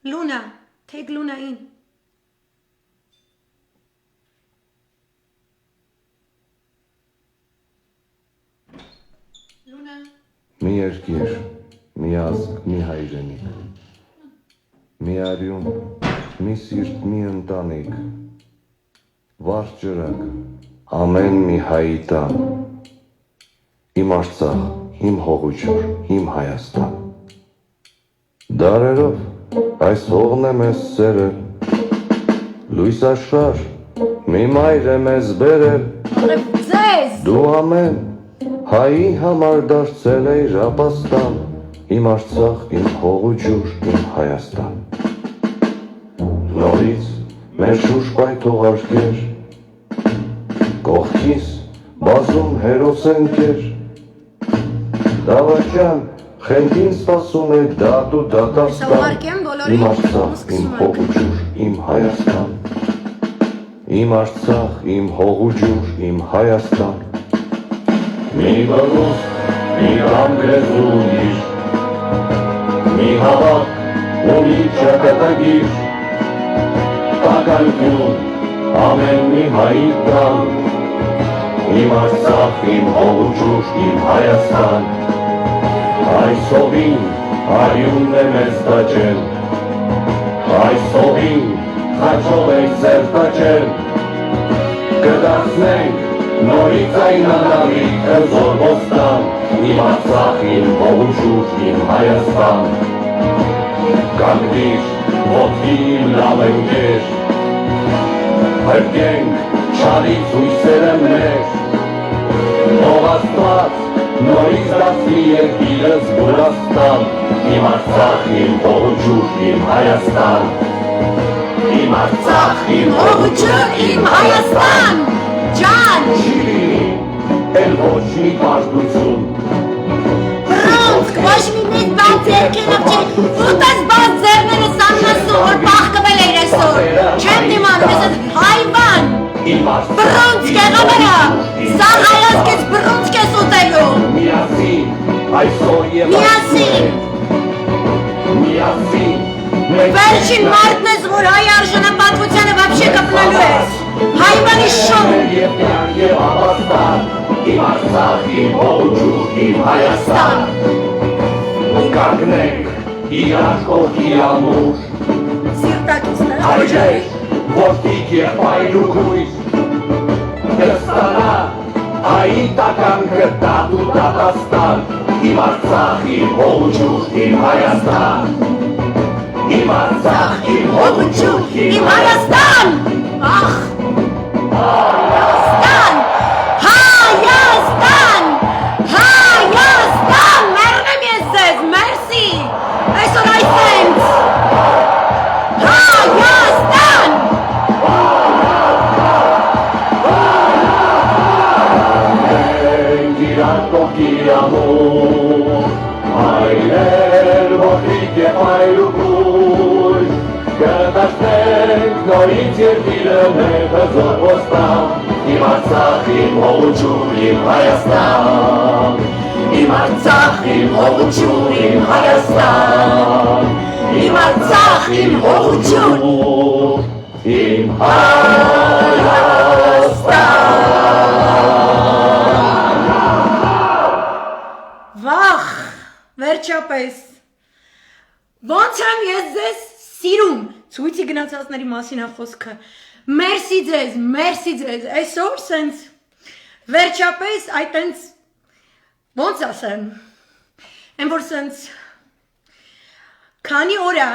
Luna, take Luna in. Luna. Mi երկիր, մի ազգ, մի հայրենիք, մի արյուն, մի սիրտ, մի ընտանիք, վառ ջրակ, ամեն մի հայի տան, իմ Արցախ, իմ հողուջուր, իմ Հայաստան։ Դարերով այս հողն է մեզ սերել, լույս աշխարհ, մի մայր է մեզ բերել, դու ամեն հայի համար դարձել էիր ապաստան, իմ Արցախ, իմ հողուջուր, իմ Հայաստան։ Նորից մեր շուրջ պայթողարկեր, կողքիս բազում հերոսենքեր, դավաճան խենթին սպասում է դատ ու դատաստան, իմ Արցախ, իմ հողուջուր, իմ Հայաստան։ Իմ Արցախ, իմ հողուջուր, իմ Հայաստան։ Մի բռունցք, մի կանգրեց ունիր, մի հավաք ու մի ճակատագիր, տակայություն ամեն մի հայի տան, իմ Արցախ, իմ հողուջուր, իմ Հայաստան։ Այս հողին արյունն է մեզ տաճել, այս հողին խաչով ենք ձեր տաճել, կդարձնենք նորից այն անալիք հզոր ոստան, իմ Արցախ, իմ հողուջուր, իմ Հայաստան։ Կանգնիր, ոտքի իմ լավ ընկեր, հրկենք չարից հույսերը մեր, թող Աստված նորից դարձնի երկիրս Վրաստան, իմ Արցախ, իմ հողուջուր, իմ Հայաստան։ Իմ Արցախ, իմ հողուջուր, իմ Հայաստան։ Ջան! Չի լինի, էլ ոչ մի պարտություն։ Բռունցք, ոչ մի մեծ բան ձեռքերով չի, ուտես բաց ձեռներս աննասու, որ պահկվել էիր այսօր։ Չեմ դիման, ես ես հայվան։ Բռունցք եղավերա, սա հայացք ես բռունցք ես ուտելու։ Միասին, այսօր և Միասին։ Վերջին մարդն ես, որ հայ արժանապատվությանը վաբշե կպնելու ես։ Հայվանի շում։ Եվ ապաստան, իմ Արցախ, իմ հողուջուր, իմ Հայաստան։ Կանգնենք իրար կողքի ամուր, հայրեր, որդիկ և պայրուքույր, կստանա հայի տականքը դատ ու դատաստան, իմ Արցախ, իմ հողուջուր, իմ Հայաստան։ Իմ Արցախ, իմ հողուջուր, իմ Հայաստան։ Ախ, Հայաստան, Հայաստան, Հայաստան, մերնեմ ես ձեզ, մերսի, այսօր այս ենք, Հայաստան։ Մենք իրար կողքի ամուր, հայրեր, որդիկ և պայրուքույր, կդարձնենք նորից երկիրը մեր հզոր ոստան, իմ Արցախ, իմ հողուջուր, իմ Հայաստան։ Իմ Արցախ, իմ հողուջուր, իմ Հայաստան։ Իմ Արցախ, իմ հողուջուր, իմ Հայաստան։ Վախ, վերջապես, ոնց եմ ես ձեզ սիրում, ցույցի գնացածների մասին է խոսքը, մերսի ձեզ, այսօր սենց, վերջապես այտենց, ոնց ասեմ, եմ որ սենց, քանի օրա,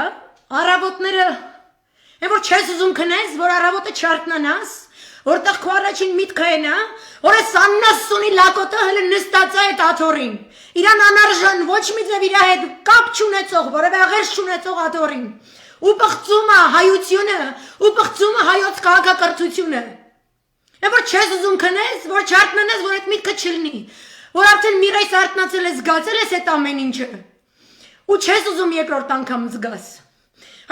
առավոտները, եմ որ չես ուզում քնես, որ առավոտը չարթնանաս, որտեղ քո առաջին միտքը է նա, որ այս աննասունի լակոտը հələ նստած է այդ աթոռին, իրան անարժան ոչ մի ձև իր հետ կապ չունեցող, որևէ աղերս չունեցող աթոռին, ու պղծում է հայությունը, ու պղծում է հայոց քաղաքակրթությունը, եմ որ չես ուզում քնես, որ չարթնանաս, որ այդ միտքը չլինի, որ արդեն միրայս արթնացել ես, զգացել ես այդ ամեն ինչը, ու չես ուզում երկրորդ անգամ զգաս,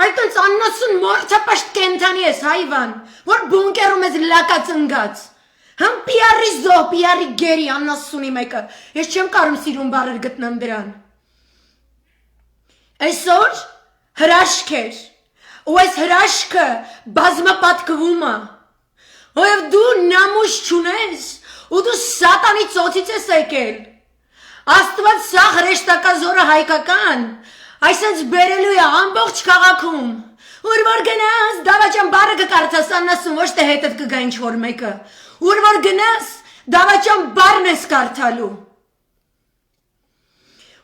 այդտենց աննասուն մորթապաշտ կենթանի ես հայվան, որ բունկերում ես լակած ընգած, համ պիարի զոհ, պիարի գերի աննասունի մեկը, ես չեմ կարում սիրուն բարեր գտնեմ դրան, այսօր հրաշք էր, ու այս հրաշքը բազմապատկվում է, ով դու նամուշ չունես, ու դու սատանի ծոցից ես եկել, Աստված սա հրեշտակազորը հայկական, այսենց բերելու է ամբողջ քաղաքում, ուր որ գնաս, դավաճան բարը կկարծաս աննասում, ոչ թե հետդ կգա ինչ-որ մեկը, ուր որ գնաս, դավաճան բարն ես կարդալու,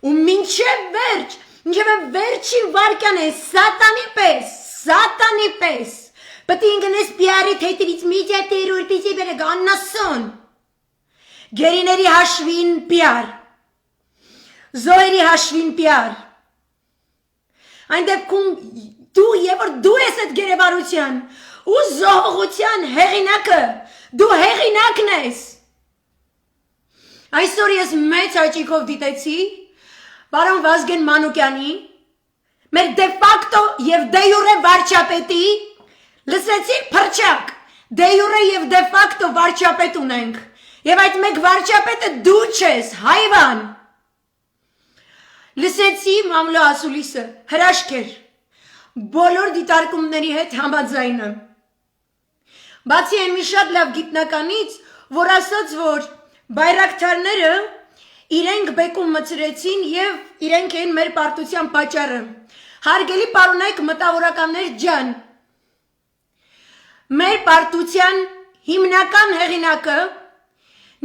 ու մինչև վերջին վարկյան է, սատանի պես, պտի ինգնես պիարի թեյտրից միջա տերուր պիցի բերեգ աննասուն, գերիների հաշվին պիար, Զոհերի հաշվին պիար, այն դեպքում դու և որ դու ես այդ գերեվարության ու զոհողության հեղինակը, դու հեղինակն ես, այսօր ես մեծ հաճիկով դիտեցի, պարոն Վազգեն Մանուկյանի, մեր դե ֆակտո և դե յուրե վարչապետի, լսեցիք փրչակ, դե յուրե և դե ֆակտո վարչապետ ունենք, և այդ մեկ վարչապետը դու չես, հայվան, Լսեցի մամլո ասուլիսը, հրաշք էր, բոլոր դիտարկումների հետ համաձայնը, բացի այն մի շատ լավ գիտնականից, որ ասաց, որ բայրակթարները իրենք բեկում մցրեցին և իրենք էին մեր պարտության պատճառը, հարգելի պարոնայք մտավորականներ ջան, մեր պարտության հիմնական հեղինակը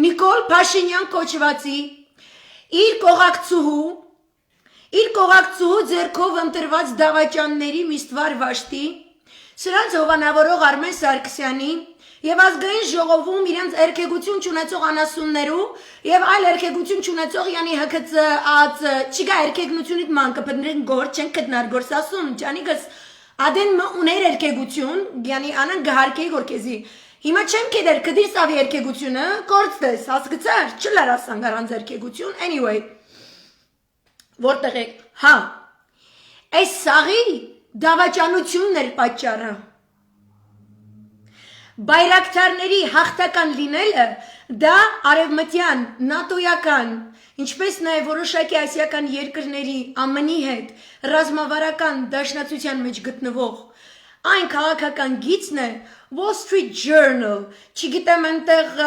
Նիկոլ Փաշինյան կոչվածի իր կողակցուհու ձեռքով ընտրված դավաճանների միստվար վաշտի, սրանց հովանավորող Արմեն Սարգսյանի և ազգային ժողովում իրենց երգեգություն չունեցող անասուններու և այլ երգեգություն չունեցող յանի հկց չիգա երգեգնությունիտ մանկը պտնրեն գոր չեն կտնար գորս ասում ճանիկս ադեն ուներ երգեգություն յանի անան գհարկեի գորքեզի հիմա չեմ կեդեր կդիր սավ երգեգությունը կորցտես հասկցար չլար ասան գարանց երգեգություն anyway Որտեղ եք, հա, այս սաղի դավաճանությունն էր պատճառը, բայրակթարների հաղթական լինելը դա արևմտյան, նատոյական, ինչպես նաև որոշակի ասիական երկրների ԱՄՆ-ի հետ ռազմավարական դաշնակցության մեջ գտնվող այն քաղաքական գիծն է Wall Street Journal, չգիտեմ այնտեղ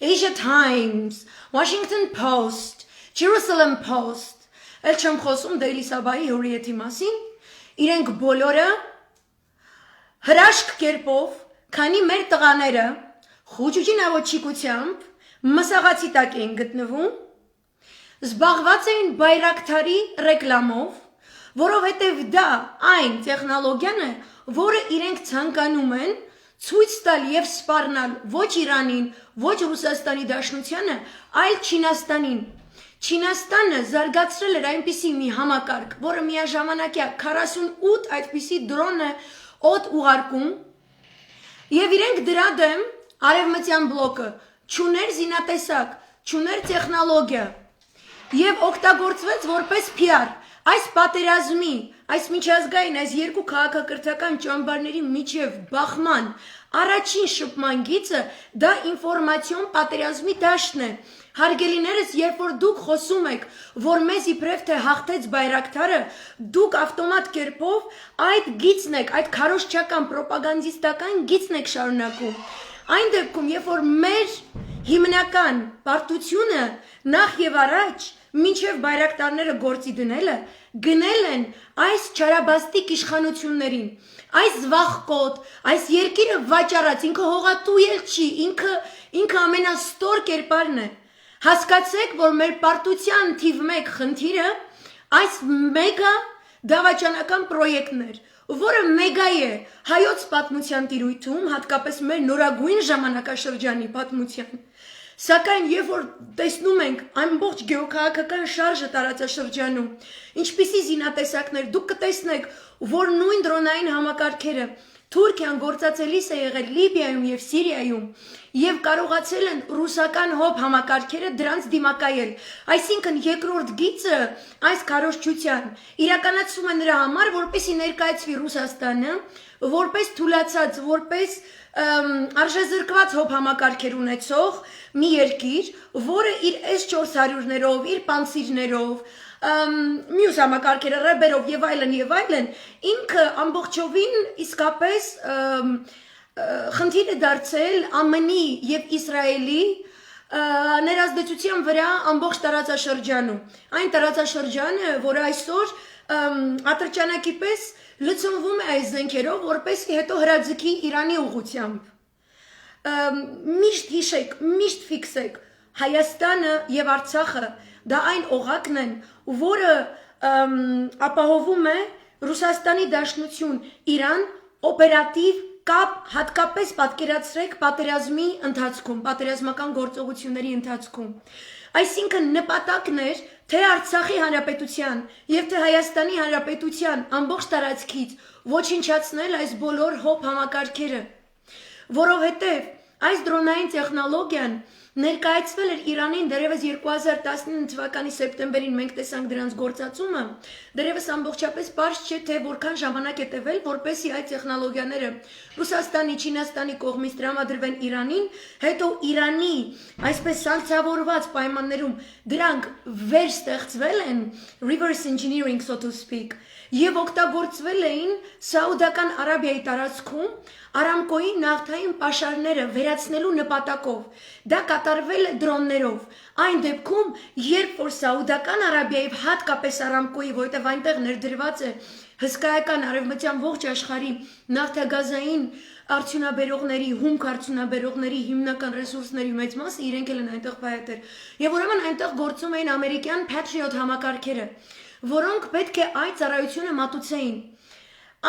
Asia Times, Washington Post, Jerusalem Post, էլ չեմ խոսում Daily Sabah-ի հուրիեթի մասին, իրենք բոլորը հրաշք կերպով, քանի մեր տղաները խուճուճի նավոճիկությամբ մսաղացի տակ էին գտնվում, զբաղված էին բայրակթարի ռեկլամով, որովհետև դա այն տեխնոլոգիան է, որը իրենք ցանկանում են ցույց տալ և սպառնալ ոչ Իրանին, ոչ Ռուսաստանի Դաշնությանը, այլ Չինաստանին, Չինաստանը զարգացրել էր այնպիսի մի համակարգ, որը միաժամանակյա 48 այդպիսի դրոն է օդ ուղարկում և իրենք դրա դեմ արևմտյան բլոկը չուներ զինատեսակ, չուներ տեխնոլոգիա և օգտագործվեց որպես PR, այս պատերազմի, այս միջազգային, այս երկու քաղաքակրթական ճամբարների միջև բախման առաջին շփման գիծը դա ինֆորմացիոն պատերազմի դաշտն է, Հարգելիներս, երբ որ դուք խոսում եք, որ մեզ իբրև թե հաղթեց բայրակթարը, դուք ավտոմատ կերպով այդ գիծն եք, այդ քարոզչական, պրոպագանդիստական գիծն եք շարունակում։ Այն դեպքում, երբ որ մեր հիմնական պարտությունը նախ եւ առաջ մինչև բայրակտարները գործի դնելը, գնել են այս չարաբաստիկ իշխանություններին, այս վախկոտ, այս երկիրը վաճառած, ինքը հողատու էլ չի, ինքը ամենաստոր կերպարն է։ Հասկացեք, որ մեր պարտության թիվ 1 խնդիրը այս մեգա դավաճանական պրոյեկտն էր, որը մեգա է հայոց պատմության տիրույթում, հատկապես մեր նորագույն ժամանակաշրջանի պատմության։ Սակայն երբ որ տեսնում ենք ամբողջ գեոքաղաքական շարժը տարածաշրջանում, ինչպիսի զինատեսակներ դուք կտեսնեք, որ նույն դրոնային համակարգերը Թուրքիան գործածելիս է եղել Լիբիայում և Սիրիայում և կարողացել են ռուսական հոբ համակարգերը դրանց դիմակայել, այսինքն երկրորդ գիծը այս քարոզչության իրականացվում է նրա համար, որպեսզի ներկայացվի Ռուսաստանը, որպես թուլացած, որպես արժեզրկված հոբ համակարգեր ունեցող մի երկիր, որը իր S-400-ներով, իր պանցիրներով, մյուս համակարգերը ռեբերով եւ այլն, ինքը ամբողջովին իսկապես խնդիր է դարձել ԱՄՆ-ի եւ Իսրայելի ներազդեցության վրա ամբողջ տարածաշրջանում։ Այն տարածաշրջանը, որը այսօր ատրճանակի պես լցնվում է այս զենքերով, որպեսզի հետո հրաձգի Իրանի ուղղությամբ։ Միշտ հիշեք, միշտ ֆիքսեք, Հայաստանը եւ Արցախը դա այն օղակն են, որը ապահովում է Ռուսաստանի Դաշնություն Իրան օպերատիվ կապ հատկապես պատկերացրեք պատերազմի ընթացքում, պատերազմական գործողությունների ընթացքում։ Այսինքն նպատակն էր թե Արցախի Հանրապետության եւ թե Հայաստանի Հանրապետության ամբողջ տարածքից ոչնչացնել այս բոլոր հոբ համակարգերը, որովհետեւ այս դրոնային տեխնոլոգիան ներկայացվել էր Իրանին դեռևս 2019 թվականի սեպտեմբերին մենք տեսանք դրանց գործածումը, դեռևս ամբողջապես պարզ չէ թե որքան ժամանակ է տևել, որպեսզի այդ տեխնոլոգիաները Ռուսաստանի, Չինաստանի կողմից տրամադրվեն Իրանին, հետո Իրանի այսպես սանկցիավորված պայմաններում դրանք վերստեղծվել են, reverse engineering so to speak, եւ օգտագործվել էին Սաուդական Արաբիայի տարածքում Արամկոյի նավթային պաշարները վերացնելու նպատակով։ Դա կատարվել է դրոններով։ Այն դեպքում, երբ որ Սաուդական Արաբիայի հատկապես Արամկոյի, որտեղ այնտեղ ներդրված է հսկայական արևմտյան ողջ աշխարհի նավթագազային արդյունաբերողների, հումք արդյունաբերողների հիմնական ռեսուրսների մեծ մասը իրենք են այնտեղ բայետեր։ Եվ ուրեմն այնտեղ գործում էին ամերիկյան Patriot համակարգերը, որոնք պետք է այդ ծառայությունը մատուցեին։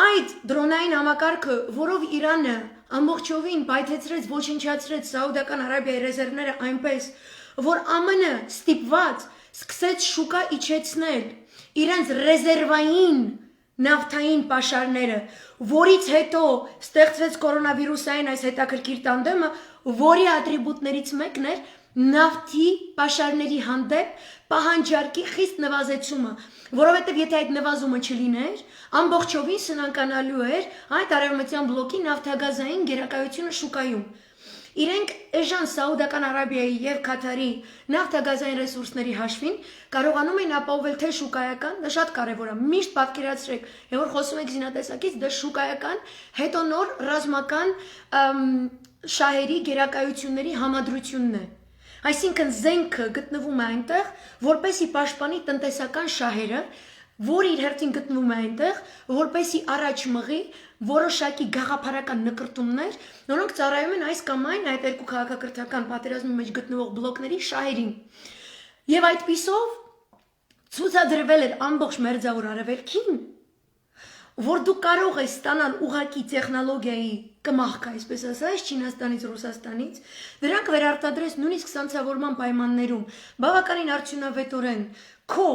Այդ դրոնային համակարգը, որով Իրանը ամբողջովին պայթեցրեց, ոչնչացրեց Սաուդական Արաբիայի ռեզերվները այնպես, որ ԱՄՆ ստիպված սկսեց շուկա իջեցնել իրենց ռեզերվային նավթային պաշարները, որից հետո ստեղծվեց կորոնավիրուսային այս հետաքրքիր տանդեմը, որի ատրիբուտներից մեկն էր նավթի պաշարների հանդեպ պահանջարկի խիստ նվազեցումը, որովհետև եթե այդ նվազումը չլիներ, ամբողջովին սնանկանալու էր այդ արևմտյան բլոկի նավթագազային գերակայությունը շուկայում։ Իրենք էժան Սաուդական Արաբիայի եւ Քաթարի նավթագազային ռեսուրսների հաշվին կարողանում են ապահովել թե շուկայական, դա շատ կարեւոր է, միշտ պատկերացրեք, եւ որ խոսում եք զինատեսակից, դա շուկայական, հետո նոր ռազմական շահերի գերակայությունների համադրությունն է։ Այսինքն զենքը գտնվում է այնտեղ, որպեսի պաշտպանի տնտեսական շահերը, որ իր հերթին գտնվում է այնտեղ, որպեսի առաջ մղի որոշակի գաղափարական նկրտումներ, որոնք ծառայում են այս կամ այն այդ երկու քաղաքակրթական պատերազմի մեջ գտնվող բլոկների շահերին։ Եվ այդպիսով ցուցադրվել էր ամբողջ մերձավոր արևելքին, որ դու կարող ես ստանալ ուղակի տեխնոլոգիայի կմախք, այսպես ասած, Չինաստանից, Ռուսաստանից, դրանք վերարտադրես նույնիսկ սանքցիավորման պայմաններում, բավականին արդյունավետորեն քո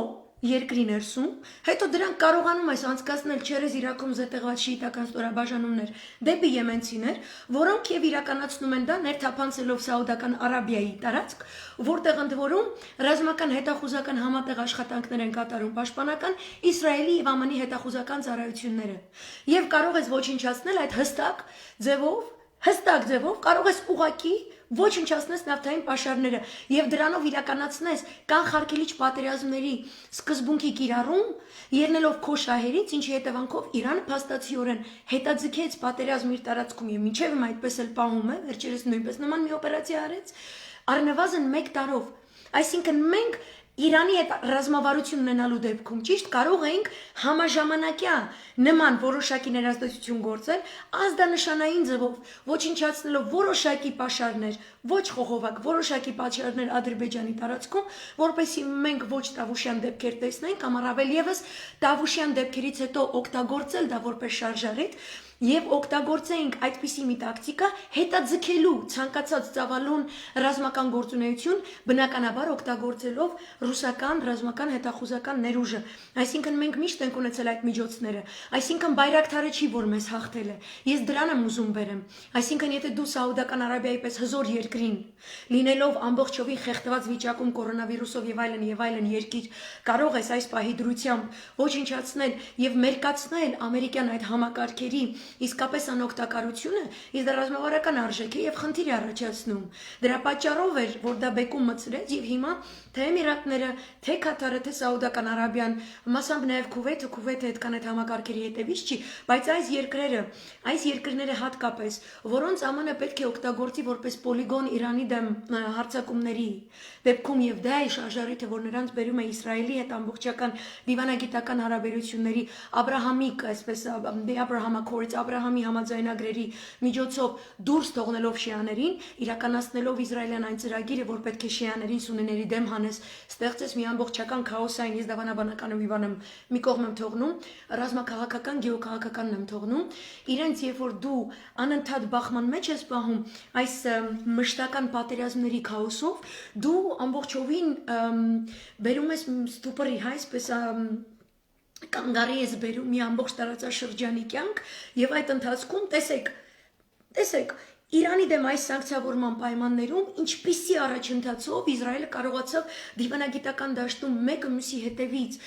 երկրի ներսում, հետո դրանք կարողանում ես անցկացնել չերես Իրաքում զետեղված շիիտական ստորաբաժանումներ դեպի եմենցիներ, որոնք եւ իրականացնում են դա ներթափանցելով Սաուդական Արաբիայի տարածք, որտեղ ընդ որում ռազմական հետախուզական համատեղ աշխատանքներ են կատարում պաշտպանական Իսրայելի եւ ԱՄՆ-ի հետախուզական ծառայությունները։ Եվ կարող ես ոչնչացնել այդ հստակ ձևով կարող ես ուղակի ոչնչացնես նավթային պաշարները եւ դրանով իրականացնես կանխարգելիչ պատերազմների սկզբունքի կիրառում, ելնելով քո շահերից, ինչի հետևանքով Իրանը փաստացիորեն հետաձգեց պատերազմը իր տարածքում եւ մինչեւ հիմա այդպես էլ պահում է, վերջերս նույնպես նման մի օպերացիա արեց, առնվազն 1 տարով։ Այսինքն մենք Իրանի հետ ռազմավարություն ունենալու դեպքում ճիշտ կարող էինք համաժամանակյա նման որոշակի ներազդեցություն գործել ազդանշանային ձևով, ոչնչացնելով որոշակի պաշարներ, ոչ խողովակ, որոշակի պաշարներ Ադրբեջանի տարածքում, որպեսզի մենք ոչ Տավուշյան դեպքեր տեսնենք, կամ առավել եւս Տավուշյան դեպքերից հետո օգտագործել դա որպես շարժառիթ եւ օգտագործեինք այդպիսի մի տակտիկա հետաձգելու ցանկացած ծավալուն ռազմական գործունեություն բնականաբար օգտագործելով ռուսական ռազմական հետախուզական ներուժը, այսինքն մենք միշտ ենք ունեցել այդ միջոցները, այսինքն Բայրակթարը չի որ մեզ հաղթել է, ես դրան եմ ուզում բերեմ, այսինքն եթե դու Սաուդական Արաբիայի պես հզոր երկրին լինելով ամբողջովին խեղդված վիճակում կորոնավիրուսով եւ այլն երկիր կարող ես այս պահի դրությամբ ոչնչացնել եւ մերկացնել ամերիկյան այդ համակարգերի իսկապես անօգտակարությունը իսկ դա ռազմավարական արժեք է եւ խնդիր է առաջացնում։ Դրա պատճառով էր, որ դա բեկում մցրեց եւ հիմա թե Էմիրատները, Միացյալները, թե Կատարը, թե Սաուդական Արաբիան, մասամբ նաև Քուվեյթը այդքան այդ համակարգերի հետևից չի, բայց այս երկրները հատկապես, որոնց ԱՄՆ պետք է օգտագործի որպես պոլիգոն Իրանի դեմ հարձակումների դեպքում եւ դա է շարժարիթը, որ նրանց բերում է Իսրայելի հետ ամբողջական դիվանագիտական հարաբերությունների Աբրահամիկ, այսպես Abraham Accords, Աբրահամի համաձայնագրերի միջոցով դուրս թողնելով շիաներին, իրականացնելով իսրայելյան այն ծրագիրը, որ պետք է շիաներին սուննիների դեմ հանես, ստեղծեց մի ամբողջական քաոսային, ես դավանաբանական վիվան եմ մի կողմ եմ թողնում, ռազմաքաղաքական, գեոքաղաքականն եմ թողնում, իրենց երբ որ դու անընդհատ բախման մեջ ես պահում այս մշտական պատերազմների քաոսով, դու ամբողջովին բերում ես ստուպրի, այսպես կանգարի ես բերում մի ամբողջ տարածաշրջանի կյանք եւ այդ ընթացքում տեսեք Իրանի դեմ այս սանկցիավորման պայմաններում ինչպիսի առաջընթացով Իսրայելը կարողացավ դիվանագիտական դաշտում մեկը մյուսի հետևից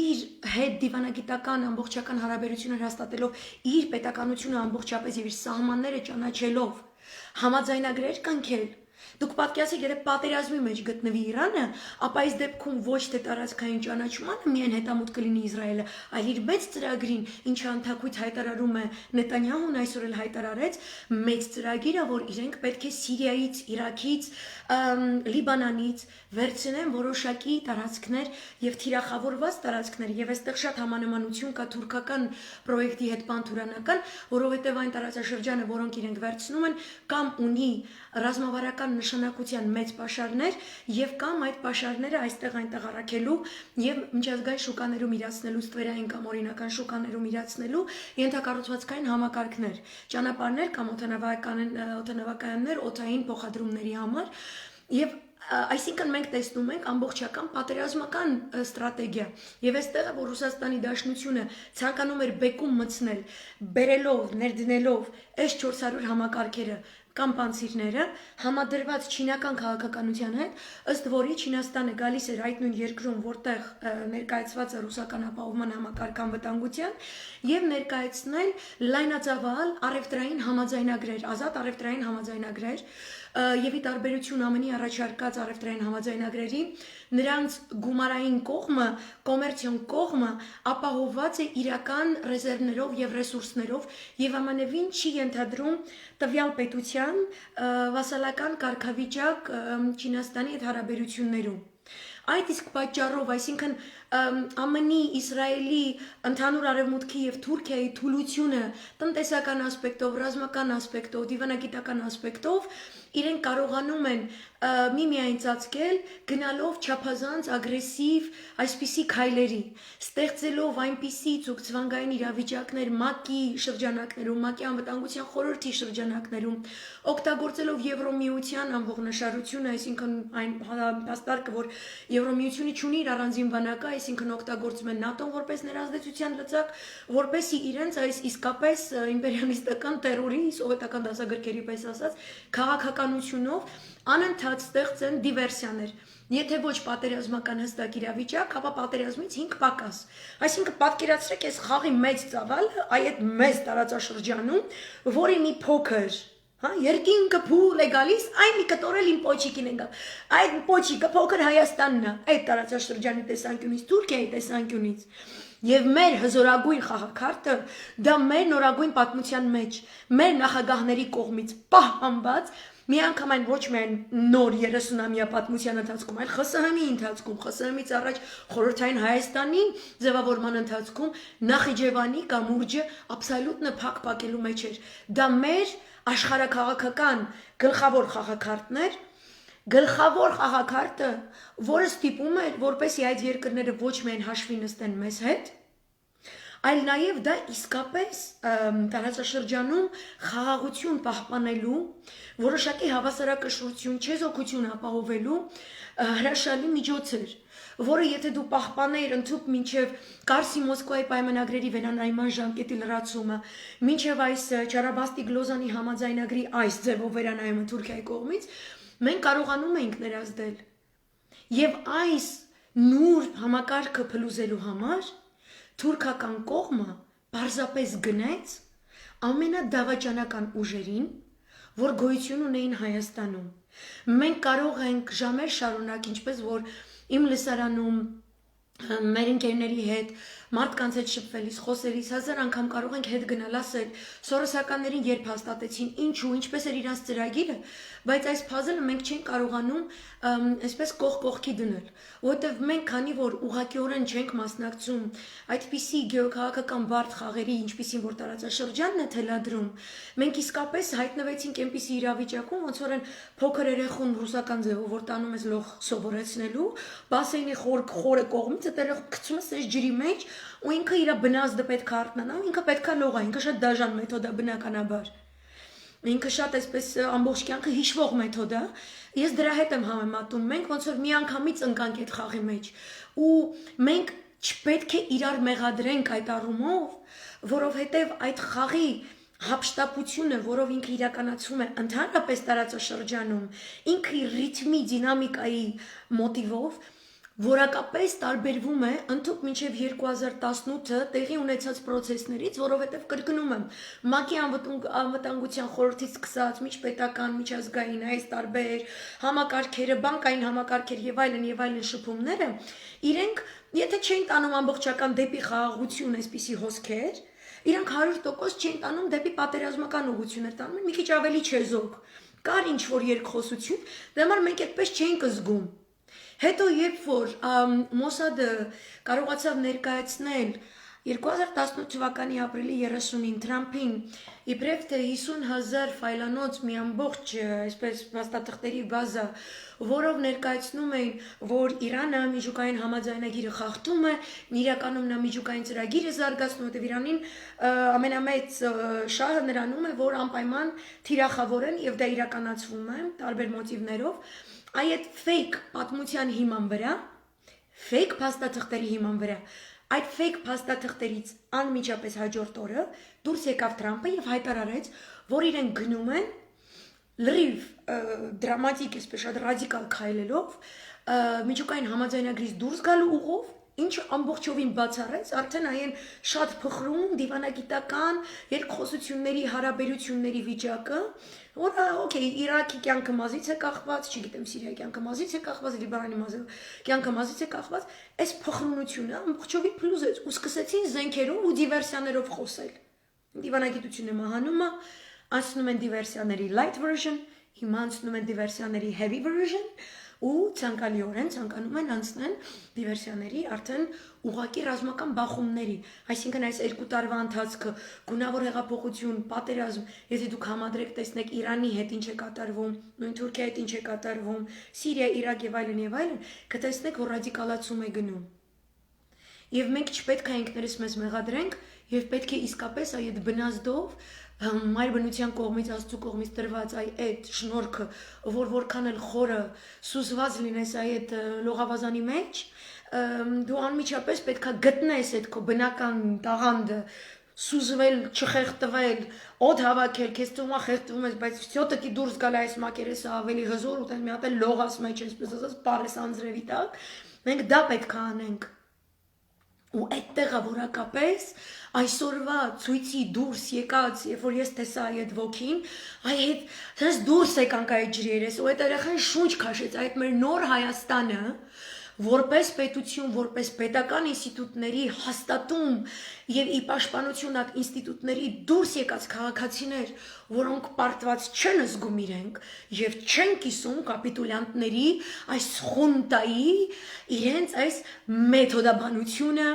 իր հետ դիվանագիտական ամբողջական հարաբերություններ հաստատելով իր պետականությունը ամբողջապես եւ իր սահմանները ճանաչելով համաձայնագրեր կնքել Դուք պատկերացրեք, եթե պատերազմի մեջ գտնվի Իրանը, ապա այս դեպքում ոչ թե տարածքային ճանաչմանը միայն հետամուտ կլինի Իսրայելը, այլ իր մեծ ծրագրին, ինչը անթակույց հայտարարում է Նետանյահուն այսօր էլ հայտարարեց, մեծ ծրագիրը, որ իրենք պետք է Սիրիայից, Իրաքից, Լիբանանից վերցնեն որոշակի տարածքներ եւ թիրախավորված տարածքներ եւ այստեղ շատ համանմանություն կա թուրքական պրոյեկտի հետ պանթուրանական, որովհետեւ այն տարածաշրջանը, որոնք իրենք վերցնում են, կամ ունի ռազմավարական նշանակության մեծ պաշարներ եւ կամ այդ պաշարները այստեղ այնտեղ առաքելու եւ միջազգային շուկաներում իրացնելու ստվերային կամ օրինական շուկաներում իրացնելու ենթակառուցվածքային համակարգներ, ճանապարհներ կամ օդանավակայաններ օդային փոխադրումների համար եւ այսինքն մենք տեսնում ենք ամբողջական պատերազմական ստրատեգիա եւ այստեղ որ Ռուսաստանի Դաշնությունը ցանկանում էր բեկում մտցնել բերելով ներդնելով S400 համակարգերը կամ պանցիրները համադրված չինական քաղաքականության հետ, ըստ որի Չինաստանը գալիս էր այդ նույն երկրում, որտեղ ներկայացված է ռուսական ապահովման համակարգ անվտանգության եւ ներկայացնել լայնածավալ առևտրային համաձայնագրեր, ազատ առևտրային համաձայնագրեր եւ ի տարբերություն ԱՄՆ-ի առաջարկած առևտրային համաձայնագրերի նրանց գումարային կողմը, կոմերցիոն կողմը ապահովված է իրական ռեզերվներով եւ ռեսուրսներով եւ ամենևին չի ենթադրում տվյալ պետության վասալական կարգավիճակ Չինաստանի հետ հարաբերություններում Այդ իսկ պատճառով, այսինքն ԱՄՆ-ի, Իսրայելի, ընդհանուր արևմուտքի եւ Թուրքիայի թուլությունը տնտեսական ասպեկտով, ռազմական ասպեկտով, դիվանագիտական ասպեկտով իրենք կարողանում են միմիայն ծածկել գնալով չափազանց ագրեսիվ այսպիսի քայլերի, ստեղծելով այնպիսի ցուցվանգային իրավիճակներ ՄԱԿ-ի շրջանակներում, ՄԱԿ-ի անվտանգության խորհրդի շրջանակներում, օգտագործելով Եվրոմիության անողնաշարությունը, այսինքն այն հաստարկը, որ Եվրոմիությունը ունի իր առանձին բանակը, այսինքն օգտագործում են ՆԱՏՕ-ն որպես ներազդեցության լծակ, որպեսզի իրենց այս իսկապես իմպերիալիստական տերորի, սովետական դասագրքերի պես ասած, քաղաքականությունով անընդհատ ստեղծեն դիվերսիաներ։ Եթե ոչ պատերազմական հստակ իրավիճակ, ապա պատերազմից 5 պակաս։ Այսինքն պատկերացրեք այս խաղի մեծ ծավալը այդ մեծ տարածաշրջանում, որի մի փոքր երկինքը փուլ է գալիս, այն մի կտորել իմ պոչիկին են գալ։ Այդ պոչիկը փոքր Հայաստանն է, այդ տարածաշրջանի տեսանկյունից, Թուրքիայի տեսանկյունից։ Եվ մեր հզորագույն խաղաքարտը դա մեր նորագույն պատմության մեջ, մեր նախագահների կողմից պահպանված միանգամայն ոչ միայն նոր 30-ամյա պատմության ընթացքում, այլ ԽՍՀՄ-ի ընթացքում, ԽՍՀՄ-ից առաջ խորհրդային Հայաստանի ձևավորման ընթացքում Նախիջևանի կամ ուրջը աբսոլյուտնը փակ-փակելու մեջ էր։ Դա մեր աշխարհաքաղաքական գլխավոր խաղաքարտն էր, գլխավոր խաղաքարտը, որը ստիպում էր, որպեսզի այդ երկրները ոչ միայն հաշվի նստեն մեզ հետ, այլ նաև դա իսկապես տարածաշրջանում խաղաղություն պահպանելու, որոշակի հավասարակշռություն, չեզոքություն ապահովելու հրաշալի միջոց էր, որը եթե դու պահպաներ ընդհուպ մինչև Կարսի Մոսկվայի պայմանագրերի վերանայման ժամկետի լրացումը, մինչև այս Չարաբաստիկ Լոզանի համաձայնագրի այս ձևով վերանայումը Թուրքիայի կողմից, մենք կարողանում ենք ներազդել։ Եվ այս նուրբ համակարգը փլուզելու համար թուրքական կողմը պարզապես գնեց ամենադավաճանական ուժերին, որ գոյություն ունեին Հայաստանում։ Մենք կարող ենք ժամեր շարունակ, ինչպես որ իմ լսարանում մեր ընկերների հետ մարդկանց հետ շփվելիս, խոսելիս հազար անգամ կարող ենք հետ գնալ ասել սորոսականներին երբ հաստատեցին, ինչու, ինչպես էր իրանց ծրագիրը, բայց այս puzzle-ը մենք չենք կարողանում այսպես կողքի դնել, որովհետև մենք քանի որ ուղղակիորեն չենք մասնակցում այդպիսի գեոքաղաքական բարդ խաղերի, ինչպիսին որ տարածաշրջանն է թելադրում, մենք իսկապես հայտնվեցինք այնպիսի իրավիճակում, ոնց որ այն փոքր երեխուն ռուսական ձևով որ տանում ես լող սովորեցնելու, բասեյնի խորը կողմից այդ երեխու գցում ես այս ջրի մեջ ու ինքը իր բնազդը պետք է արթնանա, ինքը պետք է լողա, ինքը շատ դաժան մեթոդ է բնականաբար։ Ինքը շատ այսպես ամբողջ կյանքը հիշվող մեթոդ է։ Ես դրա հետ եմ համեմատում։ Մենք ոնց որ միանգամից ընկանք այդ խաղի մեջ ու մենք չպետք է իրար մեղադրենք այդ առումով, որովհետև այդ խաղի հապշտապությունը, որով ինքը իրականացվում է ընդհանրապես տարածաշրջանում, ինքը ռիթմի, դինամիկայի մոտիվով որակապես տարբերվում է ընդհանուր մինչև 2018 տեղի ունեցած process-ներից, որովհետև կրկնում եմ, ՄԱԿ-ի անվտանգության խորհրդից սկսած միջպետական, միջազգային այս տարբեր համակարգերը, բանկային համակարգեր եւ այլն շփումները, իրենք եթե չեն տանում ամբողջական դեպի խաղաղություն այսպիսի հոսքեր, իրանք 100% չեն տանում դեպի պատերազմական ուղղություններ տանում, մի քիչ ավելի չեզոք։ Կար ինչ որ երկխոսություն, դրա համար մենք այդպես չենք զգում։ Հետո երբ որ Մոսադը կարողացավ ներկայացնել 2018 թվականի ապրիլի 30-ին Թրամփին իբրև թե 50,000 ֆայլանոց մի ամբողջ այսպես փաստաթղթերի բազա, որով ներկայացնում էին, որ Իրանը միջուկային համաձայնագիրը խախտում է, իրականում նա միջուկային ծրագիր է զարգացնում, որտեղ Իրանին ամենամեծ շահը նրանում է, որ անպայման թիրախավորեն եւ դա իրականացվում է տարբեր մոտիվներով։ Այդ fake պատմության հիման վրա, fake փաստաթղթերի հիման վրա, այդ fake փաստաթղթերից անմիջապես հաջորդ օրը դուրս եկավ Թրամփը եւ հայտարարեց, որ իրեն գնում են լրիվ դրամատիկ, այսպես շատ ռադիկալ քայլելով, միջուկային համաձայնագրից դուրս գալու ուղով, ինչը ամբողջովին բացառեց արդեն այն շատ փխրուն դիվանագիտական երկխոսությունների հարաբերությունների վիճակը, որը օքեյ Իրաքի կյանքը մազից է կախված, չգիտեմ Սիրիայի կյանքը մազից է կախված, Լիբանանի կյանքը մազից է կախված, այս փխրունությունը ամբողջովին փլուզեց ու սկսեցին զենքերով ու դիվերսիաներով խոսել։ Դիվանագիտությունը մահանումը, անցնում են դիվերսիաների light version, հիմա անցնում են դիվերսիաների heavy version ու ցանկալիորեն ցանկանում են անցնել դիվերսիաների արդեն ուղղակի ռազմական բախումների, այսինքն այս 2 տարվա ընթացքը գունավոր հեղափոխություն, պատերազմ, եթե դուք համադրեք տեսնեք Իրանի հետ ինչ է կատարվում, նույն Թուրքիայի հետ ինչ է կատարվում, Սիրիա, Իրաք եւ այլն, կտեսնեք, որ ռադիկալացում է գնում։ Եվ մենք չպետք է ինքներս մեզ մեղադրենք եւ պետք է իսկապես այդ բնազդով մայր բնության կողմից Աստծո կողմից տրված այդ շնորհքը, որ որքան էլ խորը սուզված լինես այդ լողավազանի մեջ, դու անմիջապես պետք է գտնես այդ քո բնական տաղանդը, սուզվել, չխեղդվել, օդ հավաքել, քեզ թվում է խեղդվում ես, բայց всё-таки դուրս գալ այս մակերեսը ավելի հզոր ու տես մի հատ էլ լողաս մեջ, այսպես ասած, պարես անձրևի տակ, մենք դա պետք է անենք։ Ու այդտեղը որակապես այսօրվա ցույցի դուրս եկած, երբ որ ես տեսա այդ ոգին, այս դուրս եկանք այդ ջրերից, ու այդ երեխան շունչ քաշեց, այդ մեր նոր Հայաստանը, որպես պետություն, որպես պետական ինստիտուտների հաստատում եւ ի պաշտպանություն այդ ինստիտուտների դուրս եկած քաղաքացիներ, որոնք պարտված չեն զգում իրենք եւ չեն կիսում կապիտուլյանտների այս խունտայի իրենց այս մեթոդաբանությունը,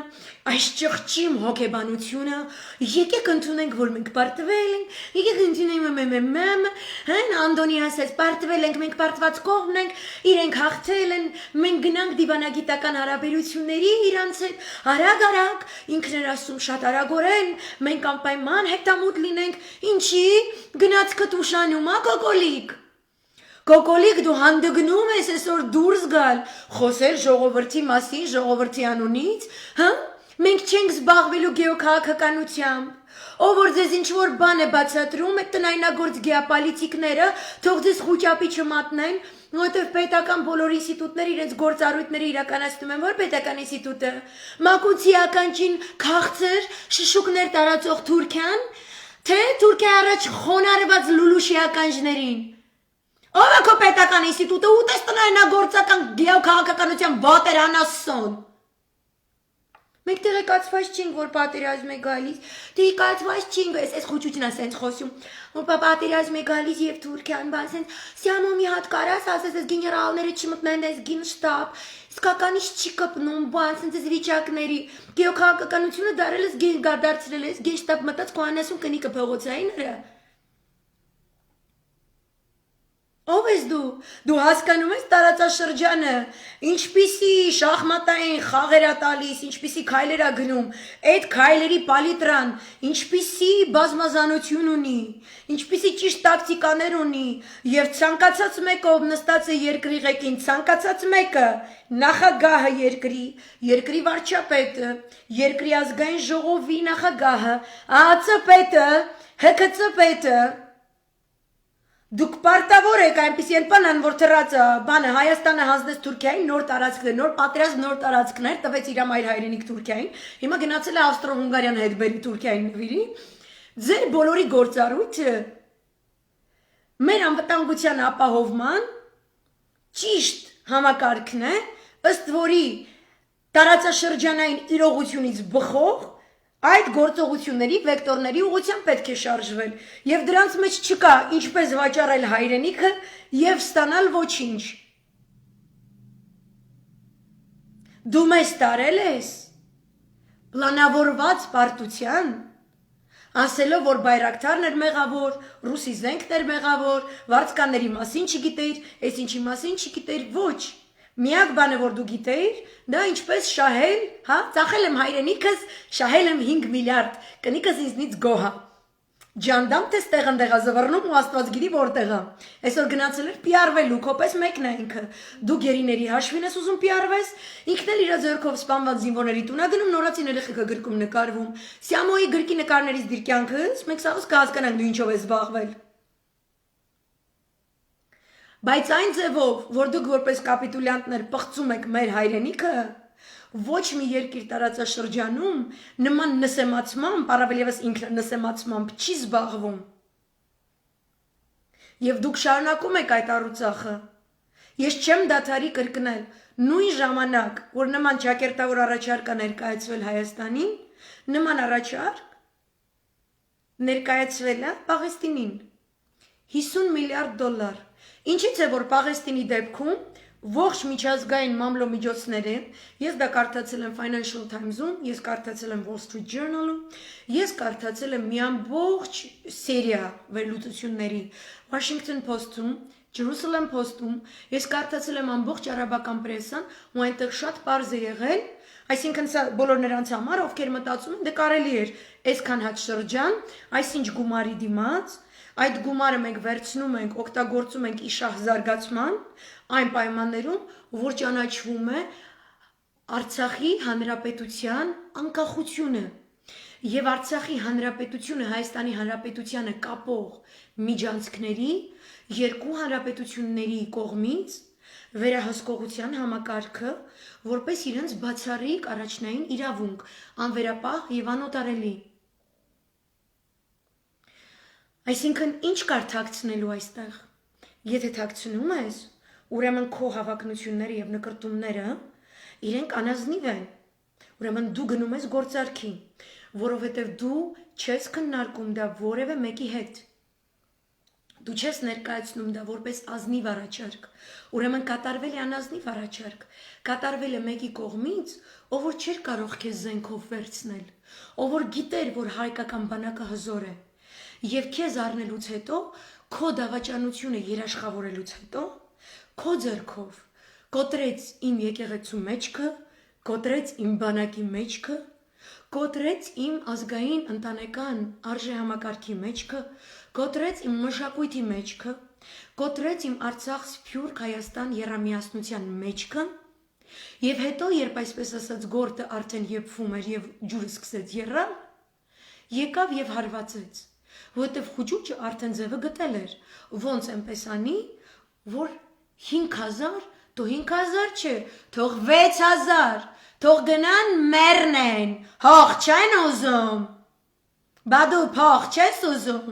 այս ճղճիմ հոգեբանությունը, եկեք ընդունենք, որ մենք պարտվել ենք, եկեք ընդունենք հեն Անդոնի ասեց, պարտվել ենք, մենք պարտված կողմն ենք, իրենք հաղթել են, մենք գնանք դիվանագիտական հարաբերությունների իրանց հետ, արագ, ինքն էր ասում շատ արագորեն, մենք անպայման հետամուտ լինենք, ինչի գնացքդ ուշանում է Կոկոլիկ դու հանդգնում ես այսօր դուրս գալ, խոսել ժողովրդի մասին, ժողովրդի անունից, հա? Մենք չենք զբաղվելու գեոքաղաքականությամբ, ով որ ձեզ ինչ-որ բան է բացատրում, այդ տնայնագործ գեոպոլիտիկները, թող ձեզ խուճապի չմատնեն, որովհետև պետական բոլոր ինստիտուտները իրենց գործառույթները իրականացնում են, որ պետական ինստիտուտը, մակուցի ականջին քաղցր, շշուկներ տարածող Թուրքիան, թե Թուրքիա առաջ խոնարհված լուլուշի ականջներին, Ով է քո պետական ինստիտուտը ուտես տնօրինագործական գեոքաղաքականության վատերան ասոն։ Մենք տեղեկացված չենք, որ պատերազմ է գալիս, տեղեկացված չենք, այս խոչուչն է սենց խոսում, որ պատերազմ է գալիս եւ Թուրքիան բան սենց սյամո մի հատ կարաս ասես այս գեներալները չմտնեն այս գինշտաբ, իսկականից չի կպնում, բան սենց այս վիճակների, գեոքաղաքականությունը դարձրել է, գենշտաբ մտած կոանեսում կնիկը փողոցային հրա։ Ով ես դու հասկանում ես տարածաշրջանը, ինչպիսի շախմատային խաղեր է տալիս, ինչպիսի քայլեր է գնում, այդ քայլերի պալիտրան, ինչպիսի բազմազանություն ունի, ինչպիսի ճիշտ տակտիկաներ ունի, եւ ցանկացած մեկը ով նստած է երկրի ղեկին, ցանկացած մեկը նախագահը երկրի վարչապետը, երկրի ազգային ժողովի նախագահը, ԱԱՑ պետը, ՀԿՑ պետը Դուք պարտավոր եք այնպիսի բանան, որ թռած բանը Հայաստանը հանձնեց Թուրքիային նոր տարածքներ, նոր պատերազմ, նոր տարածքներ տվեց իր մայր հայրենիք Թուրքիային, հիմա գնացել է Ավստրո-Հունգարիան հետ բերի Թուրքիային նվիրի, ձեր բոլորի գործառույթը մեր անվտանգության ապահովման ճիշտ համակարգն է, ըստ որի տարածաշրջանային իրողությունից բխող այդ գործողությունների վեկտորների ուղղությամբ պետք է շարժվել եւ դրանց մեջ չկա ինչպես վաճառել հայրենիքը եւ ստանալ ոչինչ դու մեզ տարել ես պլանավորված պարտության ասելով որ բայրակտարն էր մեղավոր, ռուսի զենքն էր մեղավոր, վարձկանների մասին չգիտեիր, այս ինչի մասին չգիտեիր, ոչ Միակ բանը որ դու գիտեիր, դա ինչպես շահել, հա, ծախել եմ հայրենիքս, շահել եմ 5 միլիարդ, կնիկս ինձնից գոհա։ Ջանդամ թե ստեղը զվռնում ու Աստված գիտի որտեղ է։ Այսօր գնացել էր PR-վելու, քոպես մեկն է ինքը։ Դու գերիների հաշվին ես ուզում PR-վես, ինքն էլ իր ձեռքով սպանված զինվորների տուն է գնում, նորացին երեխեքը գրքում նկարվում։ Սյամոյի գրքի նկարներից դիր կյանքս, մենք սաղս կհասկանանք դու ինչով ես զբաղվել։ Բայց այն ձևով, որ դուք որպես կապիտուլյանտներ պղծում եք մեր հայրենիքը, ոչ մի երկիր տարածաշրջանում նման նսեմացմամբ, առավել ևս ինքնանսեմացմամբ չի զբաղվում։ Եվ դուք շարունակում եք այդ առուցախը։ Ես չեմ դադարի կրկնել, նույն ժամանակ, որ նման ճակերտավոր առաջարկ է ներկայացվել Հայաստանին, նման առաջարկ ներկայացվել է Պաղեստինին 50 միլիարդ դոլար։ Ինչից է որ Պաղեստինի դեպքում ողջ միջազգային մամլոմիջոցները, ես դա կարդացել եմ Financial Times-ում, ես կարդացել եմ Wall Street Journal-ում, ես կարդացել եմ մի ամբողջ սերիա վերլուծությունների Washington Post-ում, Jerusalem Post-ում, ես կարդացել եմ ամբողջ արաբական պրեսան, ու այնտեղ շատ պարզ է եղել, այսինքն սա բոլոր նրանց համար, ովքեր մտածում են, դե կարելի էր այսքան հատ շրջան, այսինչ գումարի դիմաց Այդ գումարը մենք վերցնում ենք, օգտագործում ենք իշահ զարգացման, այն պայմաններում, որ ճանաչվում է Արցախի հանրապետության անկախությունը եւ Արցախի հանրապետությունը Հայաստանի հանրապետությանը կապող միջանցքների երկու հանրապետությունների կողմից վերահսկողության համակարգը, որպես իրենց բացառիկ առաջնային իրավունք, անվերապահ եւ անօտարելի Այսինքն ինչ կար թաքցնելու այստեղ, եթե թաքցնում ես, ուրեմն քո հավակնությունները եւ նկրտումները իրենք անազնիվ են, ուրեմն դու գնում ես գործարքի, որովհետեւ դու չես քննարկում դա որևէ մեկի հետ, դու չես ներկայացնում դա որպես ազնիվ առաջարկ, ուրեմն կատարվել է անազնիվ առաջարկ, կատարվել է մեկի կողմից, ով որ չէր կարող քեզ զենքով վերցնել, ով որ գիտեր, որ հայկական բանակը հզոր է Եվ քեզ առնելուց հետո, քո դավաճանությունը երաշխավորելուց հետո, քո ձեռքով կոտրեց իմ եկեղեցու մեջքը, կոտրեց իմ բանակի մեջքը, կոտրեց իմ ազգային ընտանեկան արժեհամակարգի մեջքը, կոտրեց իմ մշակույթի մեջքը, կոտրեց իմ Արցախ, Սփյուռք, Հայաստան եռամիասնության մեջքը, եւ հետո, երբ այսպես ասած գործը արդեն եփվում էր եւ ջուրը սկսեց եռալ, եկավ եւ հարվածեց Որտեվ խուճուճը արդեն ձևը գտել էր, ոնց այնպես անի, որ 5000, թող 5000 չէ, թող 6000, թող գնան մեռնեն, հող չեն ուզում, բա դու փող չես ուզում,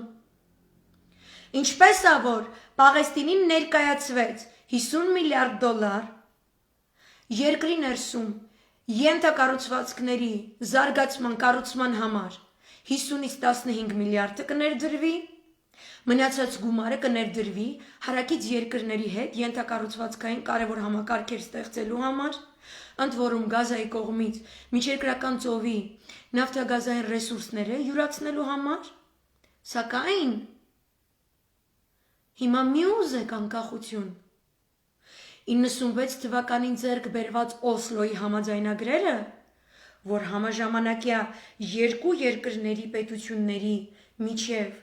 Ինչպես է որ Պաղեստինին ներկայացվեց 50 միլիարդ դոլար երկրի ներսում ենթակառուցվածքների զարգացման կառուցման համար 50-ից 15 միլիարդը կներդրվի, մնացած գումարը կներդրվի հարակից երկրների հետ ենթակառուցվածքային կարևոր համակարգեր ստեղծելու համար, ընդ որում Գազայի կողմից միջերկրական ծովի նավթագազային ռեսուրսները յուրացնելու համար, սակայն հիմա մյուզ է անկախություն 96 թվականին ձեռք բերված Օսլոյի համաձայնագրերը, որ համաժամանակյա երկու երկրների պետությունների միջև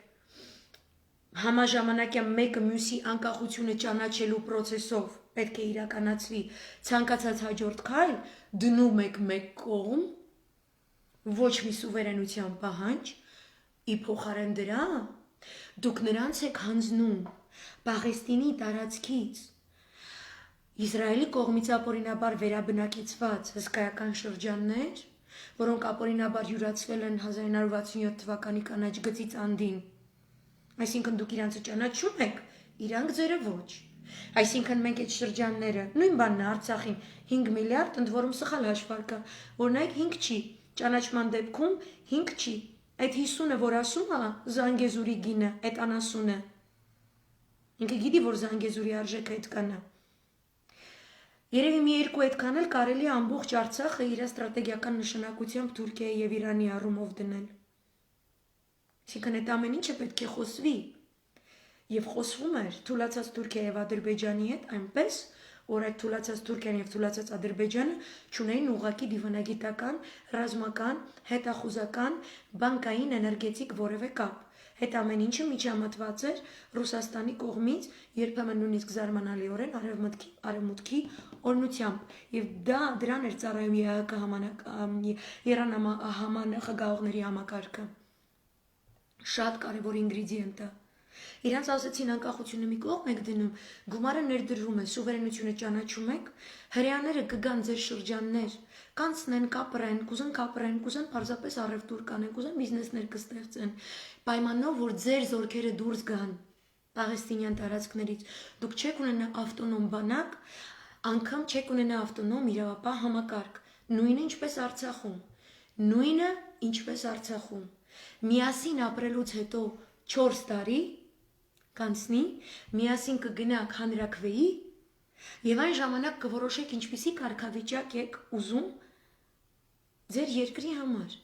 համաժամանակյա մեկը մյուսի անկախությունը ճանաչելու process-ով պետք է իրականացվի ցանկացած հաջորդ քայլ դնում եք մեկ կողմ ոչ մի սուվերենության պահանջ ի փոխարեն դրա դուք նրանց եք հանձնում Պաղեստինի տարածքից Իսրայելի կողմից ապօրինաբար վերաբնակեցված հսկայական շրջաններ, որոնք ապօրինաբար յուրացվել են 1967 թվականի կանաչ գծից անդին։ Այսինքն դուք իրանցը ճանաչում եք, իրանք ձերը ոչ։ Այսինքն մենք այդ շրջանները, նույն բանն է Արցախին 5 միլիարդ, ընդ որում սխալ հաշվարկը, որ նայեք 5 չի, ճանաչման դեպքում 5 չի։ Այդ 50-ը, որ ասում է Զանգեզուրի գինը, այդ անասունը։ Ինքը գիտի, որ Զանգեզուրի արժեքը այդքան է։ Երևի մի երկու այդքան էլ կարելի է ամբողջ Արցախը իր ստրատեգիական նշանակությամբ Թուրքիայի եւ Իրանի առումով դնել։ Այսինքն այդ ամեն ինչը պետք է խոսվի։ Եվ խոսվում էր թուլացած Թուրքիայի եւ Ադրբեջանի հետ այնպես, որ այդ թուլացած Թուրքիան եւ թուլացած Ադրբեջանը չունեին ուղղակի դիվանագիտական, ռազմական, հետախուզական, բանկային, էներգետիկ որևէ կապ։ Այդ ամեն ինչը միջամտված էր Ռուսաստանի կողմից, երբեմն նույնիսկ զարմանալիորեն արևմուտքի օրնությամբ, եւ դրան էր ծառայում ԵՀԿ խաղաղողների համակարգը։ Շատ կարևոր ինգրեդիենտ է։ Իրանց ասացին անկախությունը մի կողմ եք դնում, գումարը ներդրվում է, սուվերենությունը ճանաչում եք, հրեաները կգան ձեր շրջաններ, կանցնեն, կապրեն, կուզեն պարզապես առևտուր կանեն, կուզեն բիզնեսներ կստեղծեն, պայմանով, որ ձեր զորքերը դուրս գան Պաղեստինյան տարածքներից, դուք չեք ունենա ավտոնոմ բանակ, անգամ չեք ունենա ավտոնոմ իրավապահ համակարգ, նույնը ինչպես Արցախում, միասին ապրելուց հետո 4 տարի կանցնի, միասին կգնաք հանրաքվեի եւ այն ժամանակ կորոշեք ինչպիսի կարգավիճակ եք ուզում ձեր երկրի համար։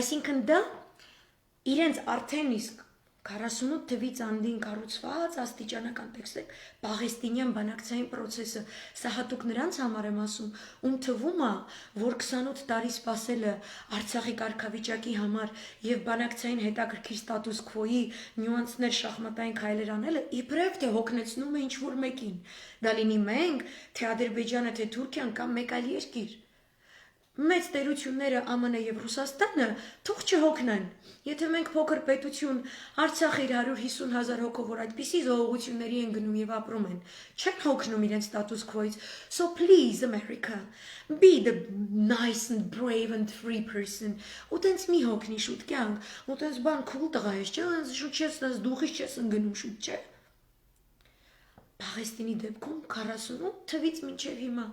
Այսինքն դա իրենց արդեն իսկ 48 թվից անդին կառուցված աստիճանական տեքստը Պաղեստինյան բանակցային process-ը, սա հատուկ նրանց համար եմ ասում, ում թվում է, որ 28 տարի սպասելը Արցախի կարգավիճակի համար եւ բանակցային հետաքրքիր ստատուս քվոյի նյուանսներ շախմատային քայլեր անելը իբրև թե հոգնեցնում է ինչ-որ մեկին։ Դա լինի մենք, թե Ադրբեջանը, թե Թուրքիան կամ մեկ այլ երկիր։ Մեծ տերությունները ԱՄՆ եւ Ռուսաստանը թող չհոգնեն։ Եթե մենք փոքր պետություն Արցախը իր 150,000 հոգով որ այդպիսի զողողությունների են գնում եւ ապրում են, չեն հոգնում իրենց ստատուս քվոից։ So please America, be the nice and brave and free person. Ու տենց մի հոգնի շուտ կյանք, ու տենց բան cool տղա ես, չէ՞, շուտ չես տես դուխից չես ընկնում շուտ, չէ՞։ Պաղեստինի դեպքում 48 թվից մինչև հիմա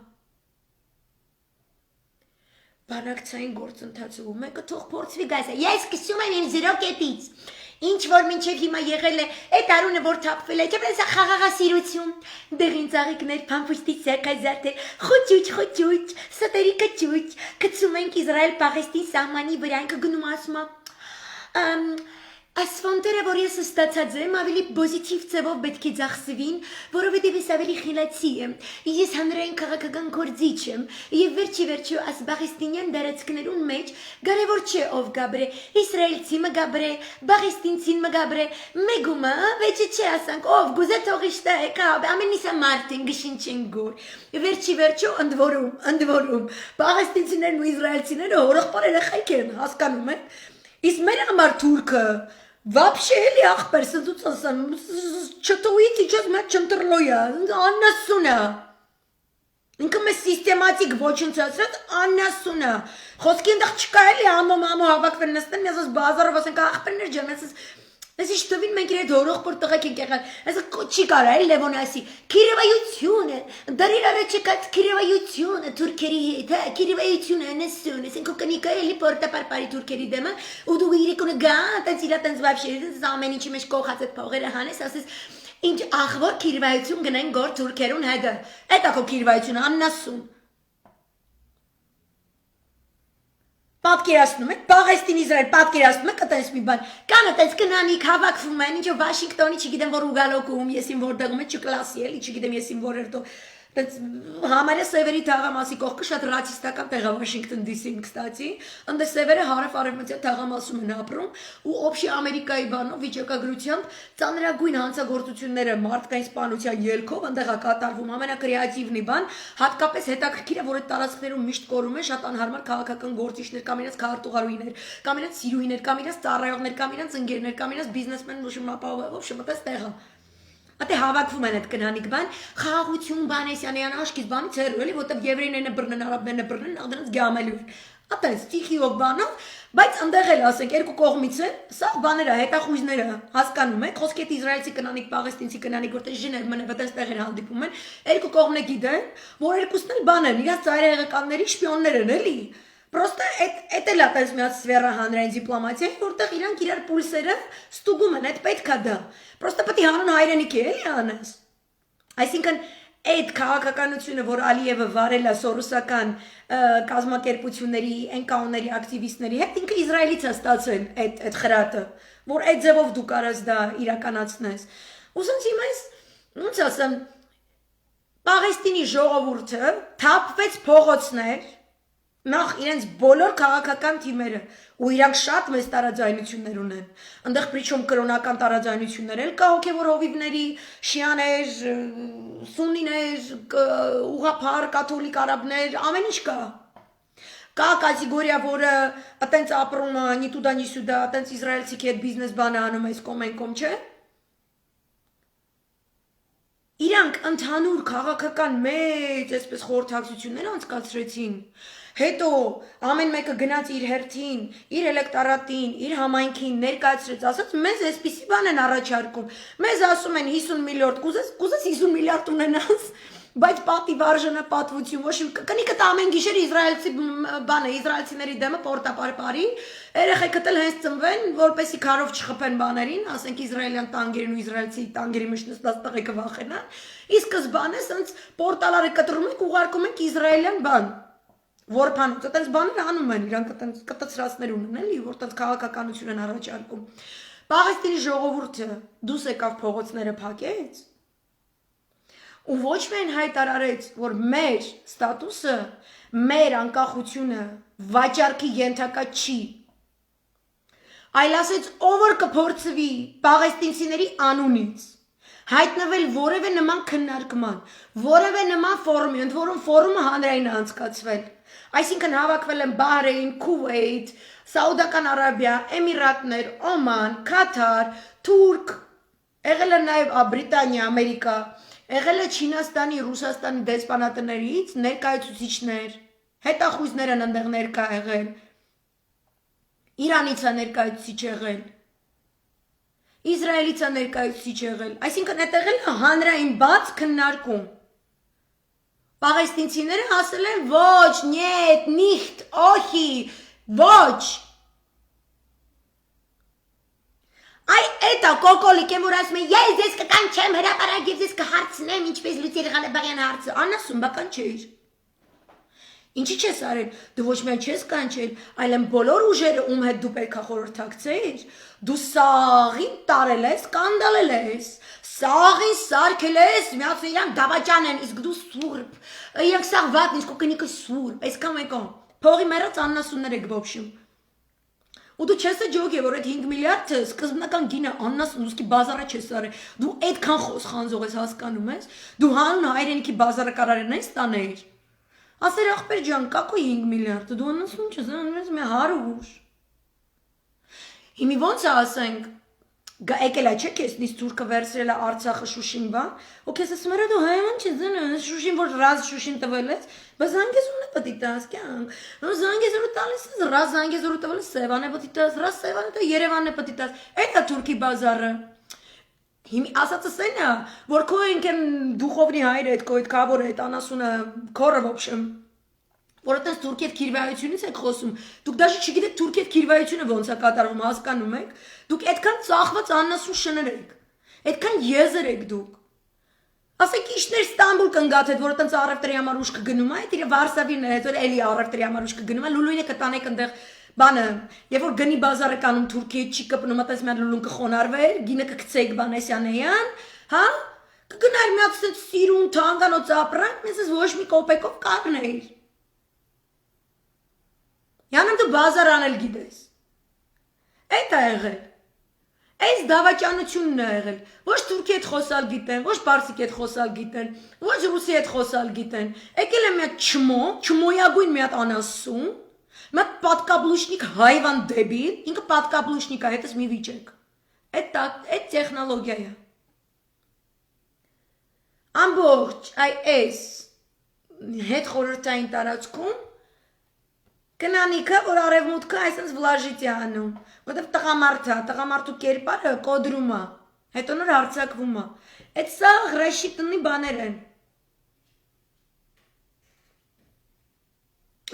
բանակցային գործընթացը ու մեկը թող փորձվի գայս։ Ես սկսում եմ իմ 0 կետից։ Ինչ որ մինչև հիմա եղել է, այդ արունը որ թափվել է, չէ՞ բես խաղաղասիրություն, դեղին ծաղիկներ, փամփուշտից սակազարդեր, խոճուճ, ստերի կճուճ, գցում ենք Իսրայել-Պաղեստին սահմանի վրա, ինքը գնում ասում է Ասֆոնտերը, որ ես ստացած եմ, ավելի պոզիտիվ ձևով պետք է ձախսվին, որովհետև ես ավելի խելացի եմ, ես հանրային քաղաքական գործիչ եմ, եւ վերջի աս Պաղեստինյան դարածքներուն մեջ կարևոր չէ ով գաբրե, իսրայելցի մը գաբրե, պաղեստինցին մը գաբրե, մեգումը, վեճը չէ ասանք, ով գուզե թողիշտա է կապ, ամեն իսա մարդին գշինչեն գոր, վերջի ընդ որում, պաղեստինցիներն ու իսրայելցիները հորեղբար երեխայք են, հասկանում եք, իսկ մեր համար թուրքը Вообще ли ախպեր սնծուց ասան, չտույիտ իջած մեկ չնտրլոյա, աննասունը, ինքը մեզ սիստեմատիկ ոչնցացրած աննասունը, խոսքի ընդեղ չկա էլի ամո հավակվեր նստեն, ես ես բազարով ասենք ախպերներ ջան, ես Ես ինչ տվին մենք իրե դորող որ տղեկ ենք եղել, ես չի կարա էլ Լևոն ասի, քիրեվայությունը, դարիրարը չկա քիրեվայությունը թուրքերի հետ, հա, քիրեվայությունը նսուն, ես ինքո կնիկա էլի պորտա պարպարի թուրքերի դեմը, ու դու իրիկունը գա, տենց իրա տենց վաբշերի, ամեն ինչի մեջ կողած այդ փողերը հանես, ասես, ինչ ախվոր քիրեվայություն գնեն գոր թուրքերուն հետը, էտա քո քիրեվայությունը աննասուն Պատկերացնում եք, Պաղեստին Իսրայել պատկերացնում եք, այտենց մի բան։ Կան այտենց կնանիք հավաքվում են, ինչը Վաշինգտոնի, չգիտեմ որ ուգալոկում, եսին որտեղում է չկլասի էլի, չգիտեմ եսին որ երթո։ Համարյա Սևերի թաղամասի կողքը շատ ռասիստական տեղ է Վաշինգտոն DC-ին, կստացի, ընդ Սևերը հարավ-արևմտյան թաղամասում են ապրում ու օբշի Ամերիկայի բանով վիճակագրությամբ ծանրագույն հանցագործությունները մարդկային սպանության ելքով այնտեղ է կատարվում ամենակրեատիվնի բան, հատկապես հետաքրքիր է, որ այդ տարածքներում միշտ կորում են շատ անհարմար քաղաքական գործիչներ, կամ իրենց քարտուղարուհիներ, կամ իրենց սիրուհիներ, կամ իրենց ծառայողներ, կամ իրենց ընկերներ, կամ իրենց բիզնեսմեն մշումապահով, շմտես տեղը Ատե հավաքվում են այդ կնանիք բան, խաղաղություն բանեսյանյան աշկից բանից հեռու էլի, որտեղ եվրեյներն բռնեն, արաբներն բռնեն, նախ դրանց գամելու են։ Ատենց տիխիով բանով, բայց ընդեղ էլ ասենք երկու կողմից են, սա բաները, հետախույզները հասկանում եք, խոսքի հետ իզրայելցի կնանիք, պաղեստինցի կնանիք, որտեղ ժիներ մնև այդպես տեղեր հանդիպում են, երկու կողմն է գիտեն, որ երկուսն էլ բան են, իրաց ծայրահեղականների շպիոններ են էլի։ Պրոստը այդ էլ ատես միած սվերա հանրային դիպլոմատիայի, որտեղ իրանք իրար պուլսերը ստուգում են, այդ պետք է դա։ Պրոստը պետք է հանուն հայրենիք է էլի անես։ Այսինքն այդ քաղաքականությունը, որ Ալիևը վարել է սորոսական կազմակերպությունների, ընկաուների, ակտիվիստների հետ, ինքը Իսրայելից է ստացել այդ խրատը, որ այդ ձևով դու կարաս դա իրականացնես։ Ուսանց հիմա ես ոնց ասեմ, Պաղեստինի ժողովուրդը թափվեց փողոցներ Նախ իրենց բոլոր քաղաքական թիմերը ու իրանք շատ մեծ տարաձայնություններ ունեն։ Այնտեղ պրիչոմ կրոնական տարաձայնություններ էլ կա հոգևոր հովիվների, շիաներ, սուննիներ, ուղղափառ կաթոլիկ արաբներ, ամեն ինչ կա։ Կա կատեգորիա, որը այտենց ապրում է, նի տուդա նի սուդա, այտենց իսրայելցի հետ բիզնես բան անում այս կոմ այն կոմ, չէ։ Իրանք ընդհանուր քաղաքական մեծ այսպես խորհրդակցություններ անցկացրեցին։ Հետո ամեն մեկը գնաց իր հերթին, իր էլեկտորատին, իր համայնքին ներկայացրեց, ասաց մեզ այսպիսի բան են առաջարկում։ Մեզ ասում են 50 միլիարդ, կուզես 50 միլիարդ ունենաս, բայց պատիվ արժանա պատվություն, ոչ կնիկը ամեն գիշեր իսրայելցի բանը, իսրայելցիների դեմը պորտապարպարի, երեխեքդ էլ հենց ծնվեն, որպեսի քարով չխփեն բաներին, ասենք իսրայելյան տանգերին ու իսրայելցի տանգերի մեջ նստած տղեկը վախենան։ Իսկ սկզբանե սենց պորտալարը կտրում եք, ուղարկում եք իսրայելյան բան։ Որփանոց, այտենց բաներ անում են, իրանք այտենց կտցրածներ ունեն էլի, որ այտենց քաղաքականություն են առաջարկում։ Պաղեստինի ժողովուրդը դուս եկավ փողոցները փակեց ու ոչ միայն հայտարարեց, որ մեր ստատուսը, մեր անկախությունը վաճառքի ենթակա չի, այլ ասեց ով որ կփորձվի պաղեստինցիների անունից հայտնվել որևէ նման քննարկման, որևէ նման ֆորումի, ընդ որում ֆորումը հանրային անցկացվել Այսինքն հավաքվել են Բահրեյն, Քուվեյթ, Սաուդական Արաբիա, Էմիրատներ, Օման, Քաթար, Թուրք, եղել է նաև Բրիտանիա, Ամերիկա, եղել է Չինաստանի, Ռուսաստանի դեսպանատներից ներկայացուցիչներ, հետախույզներ են այնտեղ ներկա եղել, Իրանից է ներկայացուցիչ եղել, Իսրայելից է ներկայացուցիչ եղել, այսինքն այդտեղ էլ հանրային բաց քննարկում Պաղեստինցիները ասել են ոչ, նյետ, նիխտ, օհի, ոչ Այ էտա կոկոլիկ եմ որ ասում են ես ձեզ կկանչեմ հրապարակ և ձեզ կհարցնեմ ինչպես Լուցիե Ղալաբաղյան հարցը անասուն բական չէր Ինչի չես արել, դու ոչ միայն չես կանչել, այլ են բոլոր ուժերը ում հետ դու պետք է խորհրդակցեիր, դու սաղին տարել ես, կանդալել ես, սաղին սարքել ես, միացել իրանք դավաճան են, իսկ դու սուրբ, իրանք սաղ վատն, իսկ կնիկը սուրբ, այսքան մեկան, փողի մերած աննասուններ եք բոբշում։ Ու դու չես ջոգի, որ այդ 5 միլիարդը սկզբնական գինը աննասուն ուսկի բազարը չես արել, դու այդքան խոսխանձող ես հասկանում ես, դու հանուն հայրենիքի բազարը կարարեն ես տանել Ասեր ախպեր ջան, կակո 5 միլիարդ, դու անասուն չես, անվեց մի հարուր։ Հիմի ոնց է ասենք, Եկել է չէ քեզ նից թուրքը վերցրել է Արցախը Շուշին բա ու քեզ ասում էր դու հայաման չես դնես Շուշին որ ռազ Շուշին տվել ես բայց Զանգեզուրն է պետք տաս կյանք նո Զանգեզուրը տալիս ես ռազ Զանգեզուրը տվել ես Սևան է պետք տաս ռազ Սևանը տա Երևանն է պետք տաս այդ է թուրքի բազարը հիմի ասածս այն է որ քո ինքն դուխովնի հայրը այդ քո այդ կավոր այդ անասունը քորը в общем որ այդպես թուրքի հետ քիրվայությունից եք խոսում դուք դաժե չգիտեք թուրքի հետ քիրվայությունը ոնց է կատարվում հասկանում եք դուք այդքան ծախված աննասուն շներ եք այդքան եզր եք դուք ասեք իշներ Ստամբուլ կնգաթետ որ այդպես առևտրի համար ուշ կգնում է այդ իր Վարշավին է հետո էլի առևտրի համար ուշ կգնում է լուլույնը կտանեք այնտեղ բանը երբ որ գնի բազարը կանում Թուրքիա չի կպնում այդպես մի հատ լուլուն կխոնարվեր գինը կգցեք բանեսյանեյան հա կգնալ մի հատ սիրուն թանկանոց ապրանք մեզ ոչ մի կոպեկով կառներ Յանամ դու բազար անել գիտես Այդ է եղել Այս դավաճանությունն է եղել ոչ թուրքի հետ խոսալ գիտեն ոչ պարսիկի հետ խոսալ գիտեն ոչ ռուսի հետ խոսալ գիտեն եկել է մի հատ չմոյագույն մի հատ անասուն մի հատ պատկաբլուշնիկ հայվան դեբիլ ինքը պատկաբլուշնիկ է հետս մի վիճեք այդ տեխնոլոգիա է ամբողջ այս հետ խորհրդային տարածքում Կնանիքը, որ արևմուտքը այսպես վլաժիտ է անում, որտեղ տղամարդու կերպարը կոդրում է, հետո նոր հարձակվում է։ Այդ սա ռեշի տնի բաներ են։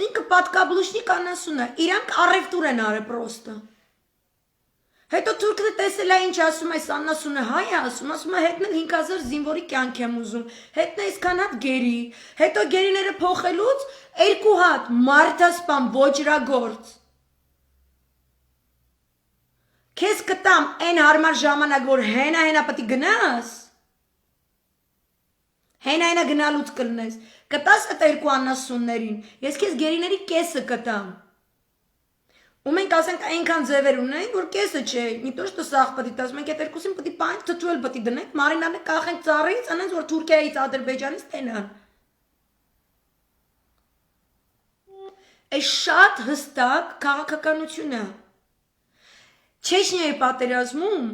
Ինքը պատկաբլուշնիկ անասուն է, իրանք առևտուր են արել պրոստը։ Հետո թուրքն տեսել է ինչ ասում է, անասունը հայ է ասում է հետնել 5000 զինվորի կյանք եմ ուզում, հետն է իսկան հատ գերի, հետո գերիները փոխելուց 2 հատ մարդասպան ոճրագործ։ Քեզ կտամ այն հարմար ժամանակ, որ հենա պետք գնաս։ Հենա գնալուց կլնես, կտաս այդ 2 անասուններին, ես քեզ գերիների կեսը կտամ։ Ու մենք ասենք այնքան ձևեր ունենք, որ կեսը չէ, մի տոշ տսախ պետք տաս, մենք այդ երկուսին պետք պանք թթուել պետք դնենք, մարինարը կախենք ծառից, անենց որ Թուրքիայից, Ադրբեջանից տենան։ Այս շատ հստակ քաղաքականություն է։ Չեչնիայի պատերազմում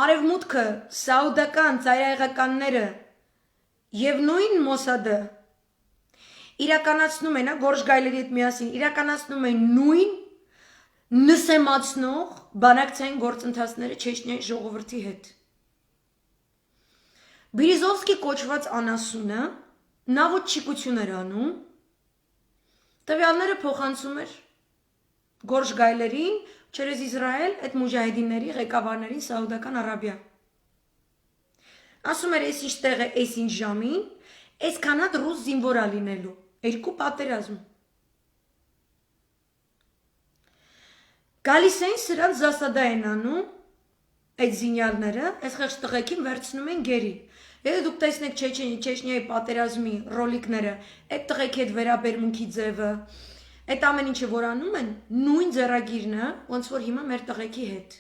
արևմուտքը, սաուդական ծայրահեղականները եւ նույն Մոսադը իրականացնում են, Գորժ գայլերի հետ միասին իրականացնում են նույն նսեմացնող բանակցային գործընթացները Չեչնիայի ժողովրդի հետ։ Բիրիզովսկի կոչված անասունը նա ոչ չիկություն էր անում, տվյալները փոխանցում էր Գորժ գայլերին, չերես Իսրայել, այդ մուջահեդինների ղեկավարներին Սաուդական Արաբիա։ Ասում էր, այս ինչ տեղ է, այս ինչ ժամին, այսքան հատ ռուս զինվոր է լինելու, 2 պատերազմ։ Գալիս էին սրանց զասադա են անում, այդ զինյալները, այս խեղճ տղեկին վերցնում են գերի։ Եթե դուք տեսնեք Չեչնիայի պատերազմի ռոլիկները, այդ տղեկի հետ վերաբերմունքի ձևը, այդ ամեն ինչը որ անում են, նույն ձեռագիրն է, ոնց որ հիմա մեր տղեկի հետ։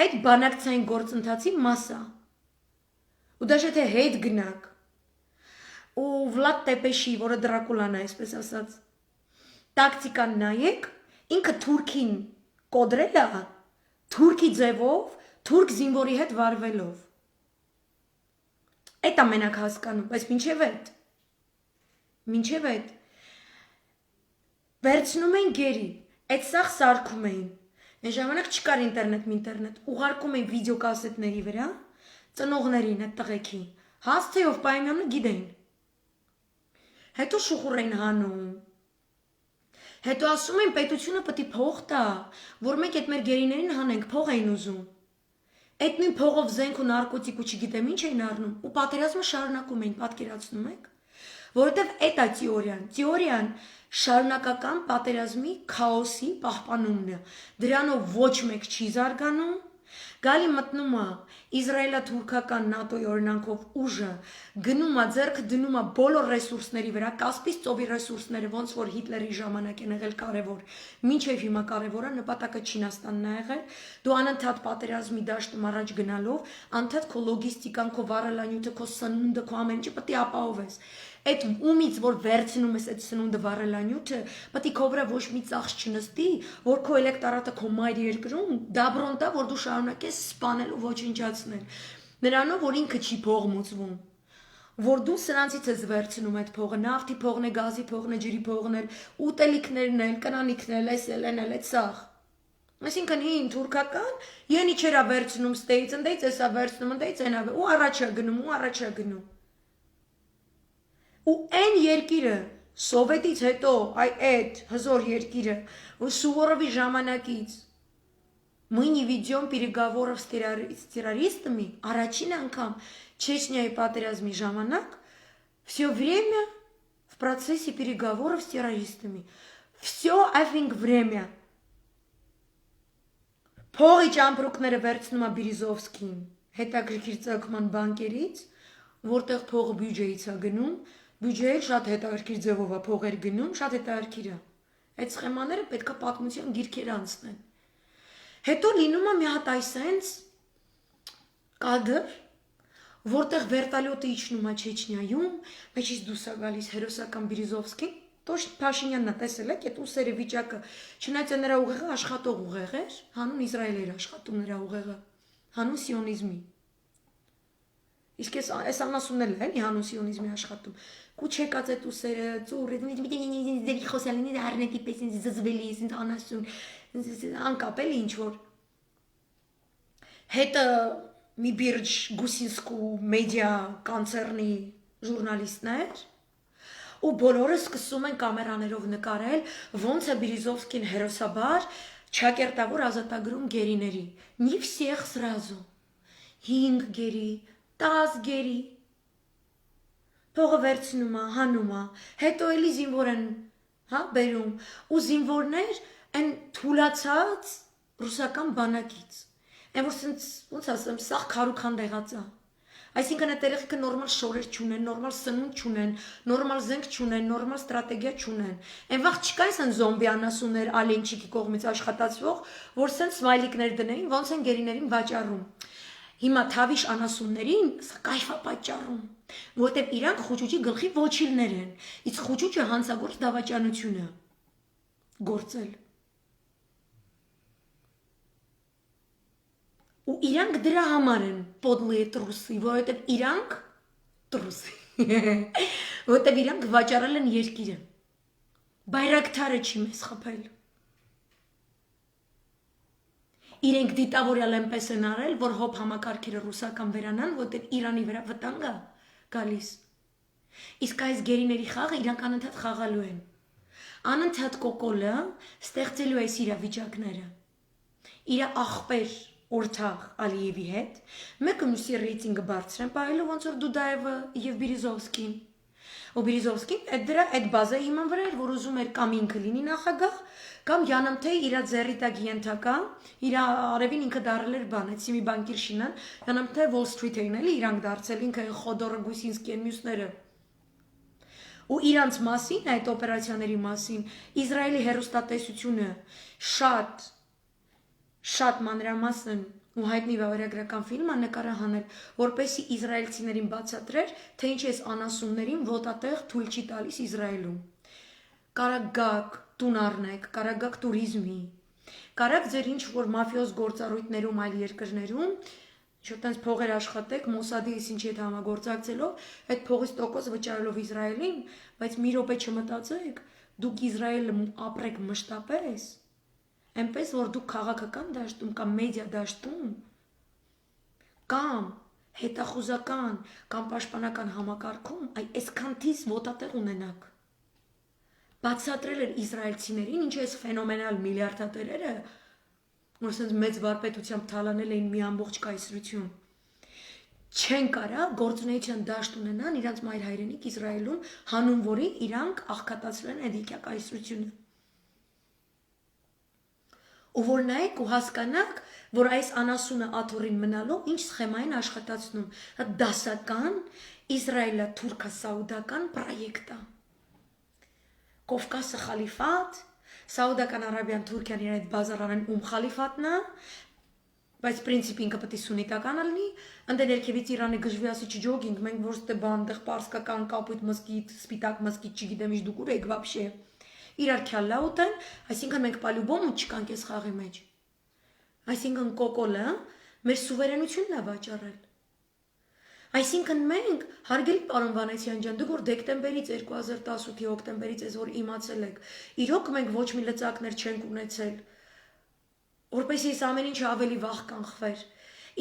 Այդ բանակցային գործընթացի մասը։ Ու դաժե թե հետ գնաք։ Ու Վլադ Տեպեշի, որը Դրակուլան է, այսպես ասած, տակտիկան նայեք, ինքը Թուրքին կոդրել է, Թուրքի ձևով, թուրք զինվորի հետ վարվելով։ Այդ ամենակ հասկանում, բայց մինչև այդ, վերցնում են գերի, այդ սաղ սարքում էին, այն ժամանակ չկար ինտերնետ, ուղարկում էին վիդեոկասետների վրա, ծնողներին այդ տղեկին, հասցեով պայմանը գիտեին, հետո շուխուր էին հանում, հետո ասում են պետությունը պետք է փող տա, որ մենք այդ մեր գերիներին հանենք, փող էին ուզում։ Այդ նույն փողով զենք ու նարկոտիկ ու չգիտեմ ինչ էին առնում ու պատերազմը շարունակում էին, պատկերացնում եք, որովհետև այդ է թեորիան շարունակական պատերազմի քաոսի պահպանումն է։ Դրանով ոչ մեկ չի զարգանում, գալի մտնում է Իսրայելա-թուրքական ՆԱՏՕ-ի օրինանքով ուժը, գնում է ձեռքը դնում է բոլոր ռեսուրսների վրա, Կասպից ծովի ռեսուրսները, ոնց որ Հիտլերի ժամանակ են եղել կարևոր, մինչև հիմա կարևոր է, նպատակը Չինաստանն է եղել, դու անընդհատ պատերազմի դաշտում առաջ գնալով, անդադ քո լոգիստիկան, քո վառելանյութը, քո սնունդը, քո ամեն ինչը պետք է ապահովես։ այդ ումից որ վերցնում ես այդ սնունդը վառելանյութը, պետք է քո վրա ոչ մի ծախս չնստի, որ քո էլեկտորատը քո մայր երկրում դաբրոն տա, որ դու շարունակես սպանել ու ոչնչացնել։ Նրանով որ ինքը չի փողմուծվում, որ դու սրանցից ես վերցնում այդ փողը, նավթի փողն է, գազի փողն է, ջրի փողն է, ուտելիքներն են, կնանիքն են, էսել այդ սաղ։ Այսինքն հին թուրքական յենի չերա վերցնում ստեից, ընդեից էսա վերցնում, ընդեից ենա ու առաջա գնում։ Ու այն երկիրը սովետից հետո այդ հզոր երկիրը ու Սուվորովի ժամանակից мы не ведем переговоров с террористами, առաջին անգամ Չեչնիայի պատերազմի ժամանակ все время в процессе переговоров с террористами. Все effing время. Փողի ճամպրուկները վերցնում է Բիրիզովսկին, հետաքրքիր ցակման բանկերից, որտեղ փողը բյուջեից է գնում, բյուջեը շատ հետաքրքիր ձևով է փողեր գնում, շատ հետաքրքիր է։ Այդ սխեմաները պետք է պատմության գիրքեր անցնեն։ Հետո լինում է մի հատ այսենց կադր, որտեղ վերտալյոտը իջնում է Չեչնիայում, մեջից դուրս է գալիս հերոսական Բիրիզովսկին, Точно Փաշինյանն է տեսել եք, այդ ուսերի վիճակը, չնայած նրա ուղեղը աշխատող ուղեղ էր, հանուն Իսրայելի էր աշխատում նրա ուղեղը, հանուն սիոնիզմի։ Իսկ այս անասունն էլ է հանուն սիոնիզմի աշխատում։ Կու չեկած այդ ուսերը, ծուռ, խոսալինի արնետի պես ինձ զզվելի, ինձ անասուն, անկապելի ինչ որ։ Հետը մի բիրջ Գուսինսկու մեդիա կոնցերնի ժուրնալիստներ ու բոլորը սկսում են կամերաներով նկարել, ոնց է Բիրիզովսկին հերոսաբար ճակերտավոր ազատագրում գերիների։ Не всех сразу. 5 գերի, 10 գերի։ Փողը վերցնում է, հանում է, հետո էլի զինվոր են, հա, բերում, ու զինվորներ են թուլացած ռուսական բանակից։ Այն որ ոնց ասեմ, սաղ քարուքան դեղած է։ Այսինքն այդ երեխեքը նորմալ շորեր չունեն, նորմալ սնունդ չունեն, նորմալ զենք չունեն, նորմալ ստրատեգիա չունեն։ Այն վաղ չկա էսան զոմբի անասուններ Ալենչիկի կողմից աշխատացվող, որ սենց սմայլիկներ դնեին, ոնց են գերիներին վաճառում։ Հիմա թավիշ անասուններին սա կայֆ է պատճառում, որտեղ իրանք խոճուճի գլխի ոչիլներ են, իսկ խոճուճը հանցագործ դավաճանություն է գործել։ Ու իրանք դրա համար են պոդլի տրուսի, որովհետև իրանք տրուսի, որովհետև իրանք վաճառել են երկիրը։ Բայրակթարը չի մեզ խփել։ Իրենք դիտավորյալ այնպես են արել, որ հոբ համակարգերը ռուսական վերանան, որովհետև Իրանի վրա վտանգ է գալիս։ Իսկ այս գերիների խաղը իրանք անընդհատ խաղալու են։ Անընդհատ կոկոլը ստեղծելու է իրավիճակները։ Իր աղբեր Օրթաղ Ալիևի հետ, մեկը մյուսի ռեյտինգը բարձրեն պահելու, ոնց որ Դուդաևը եւ Բիրիզովսկին։ Ու Բիրիզովսկին այդ բազայի հիման վրա էր, որ ուզում էր կամ ինքը լինի նախագահ, կամ Յանամթե իր ձեռի տակ ենթակա, իր արևին ինքը դարել էր բան, այդ Սիմի Բանկիրշինը, Յանամթե Wall Street-ին էլի իրանք դարձել, ինքը Խոդորը Գուսինսկին մյուսները։ Ու իրանց մասին, այդ օպերացիաների մասին, Իսրայելի հերոստատեսությունը շատ մանրամասն ու հայտնի վավերագրական ֆիլմ է նկարահանել, որպեսզի իսրայելցիներին բացատրեր, թե ինչ էս անասուններին ոտատեղ թույլ չի տալիս Իսրայելում։ Կարակ գաք, տուն առնեք, կարակ գաք տուրիզմի, կարակ ձեր ինչ որ մաֆիոզ գործառույթներում այլ երկրներում, ինչ-որ տենց փողեր աշխատեք, Մոսադի ինչ հետ համագործակցելով, այդ փողից տոկոս վճարելով Իսրայելին, բայց մի րոպե չմտածեք, դուք Իսրայելը ապրեք մշտապես, այնպես որ դուք քաղաքական դաշտում կամ մեդիա դաշտում կամ հետախուզական կամ պաշտպանական համակարգում այսքան թիս ոտատեղ ունենաք։ Բացատրել էր իսրայելցիներին, ինչ էս ֆենոմենալ միլիարդատերերը, որ ասենց մեծ վարպետությամբ թալանել էին մի ամբողջ կայսրություն, չեն կարա գործունեության դաշտ ունենան իրանց մայր հայրենիք Իսրայելում, հանուն որի իրանք աղքատացրել են էդիկյա կայսրությունը։ Ու որ նայեք ու հասկանաք, որ այս անասունը աթոռին մնալով ինչ սխեմա են աշխատացնում, դասական, իսրայելա-թուրքա-սաուդական պրոյեկտ է։ Կովկասը խալիֆատ, Սաուդական Արաբիան, Թուրքիան իր այդ բազարան ում խալիֆատն է, բայց պրինցիպ ինքը պետք է սունիտական լինի, ընդ ներքևից Իրանը գժվի ասի չջոգինգ, մենք ոչ թե բանդեղ պարսկական կապույտ մսկիթ, սպիտակ մսկիթ չգիտեմ ինչ դուք ուր եք вообще։ Իրար քյալլա ուտեն, այսինքն մենք պալյուբոմ չկանք այս խաղի մեջ։ Այսինքն կոկոլը մեր սուվերենությունն է վաճառել։ Այսինքն մենք, հարգելի պարոն Վանեցյան ջան, դուք որ դեկտեմբերից 2018-ի հոկտեմբերից ես որ իմացել եք, իրոք մենք ոչ մի լծակներ չենք ունեցել, որպեսզի այս ամեն ինչը ավելի վաղ կանխվեր։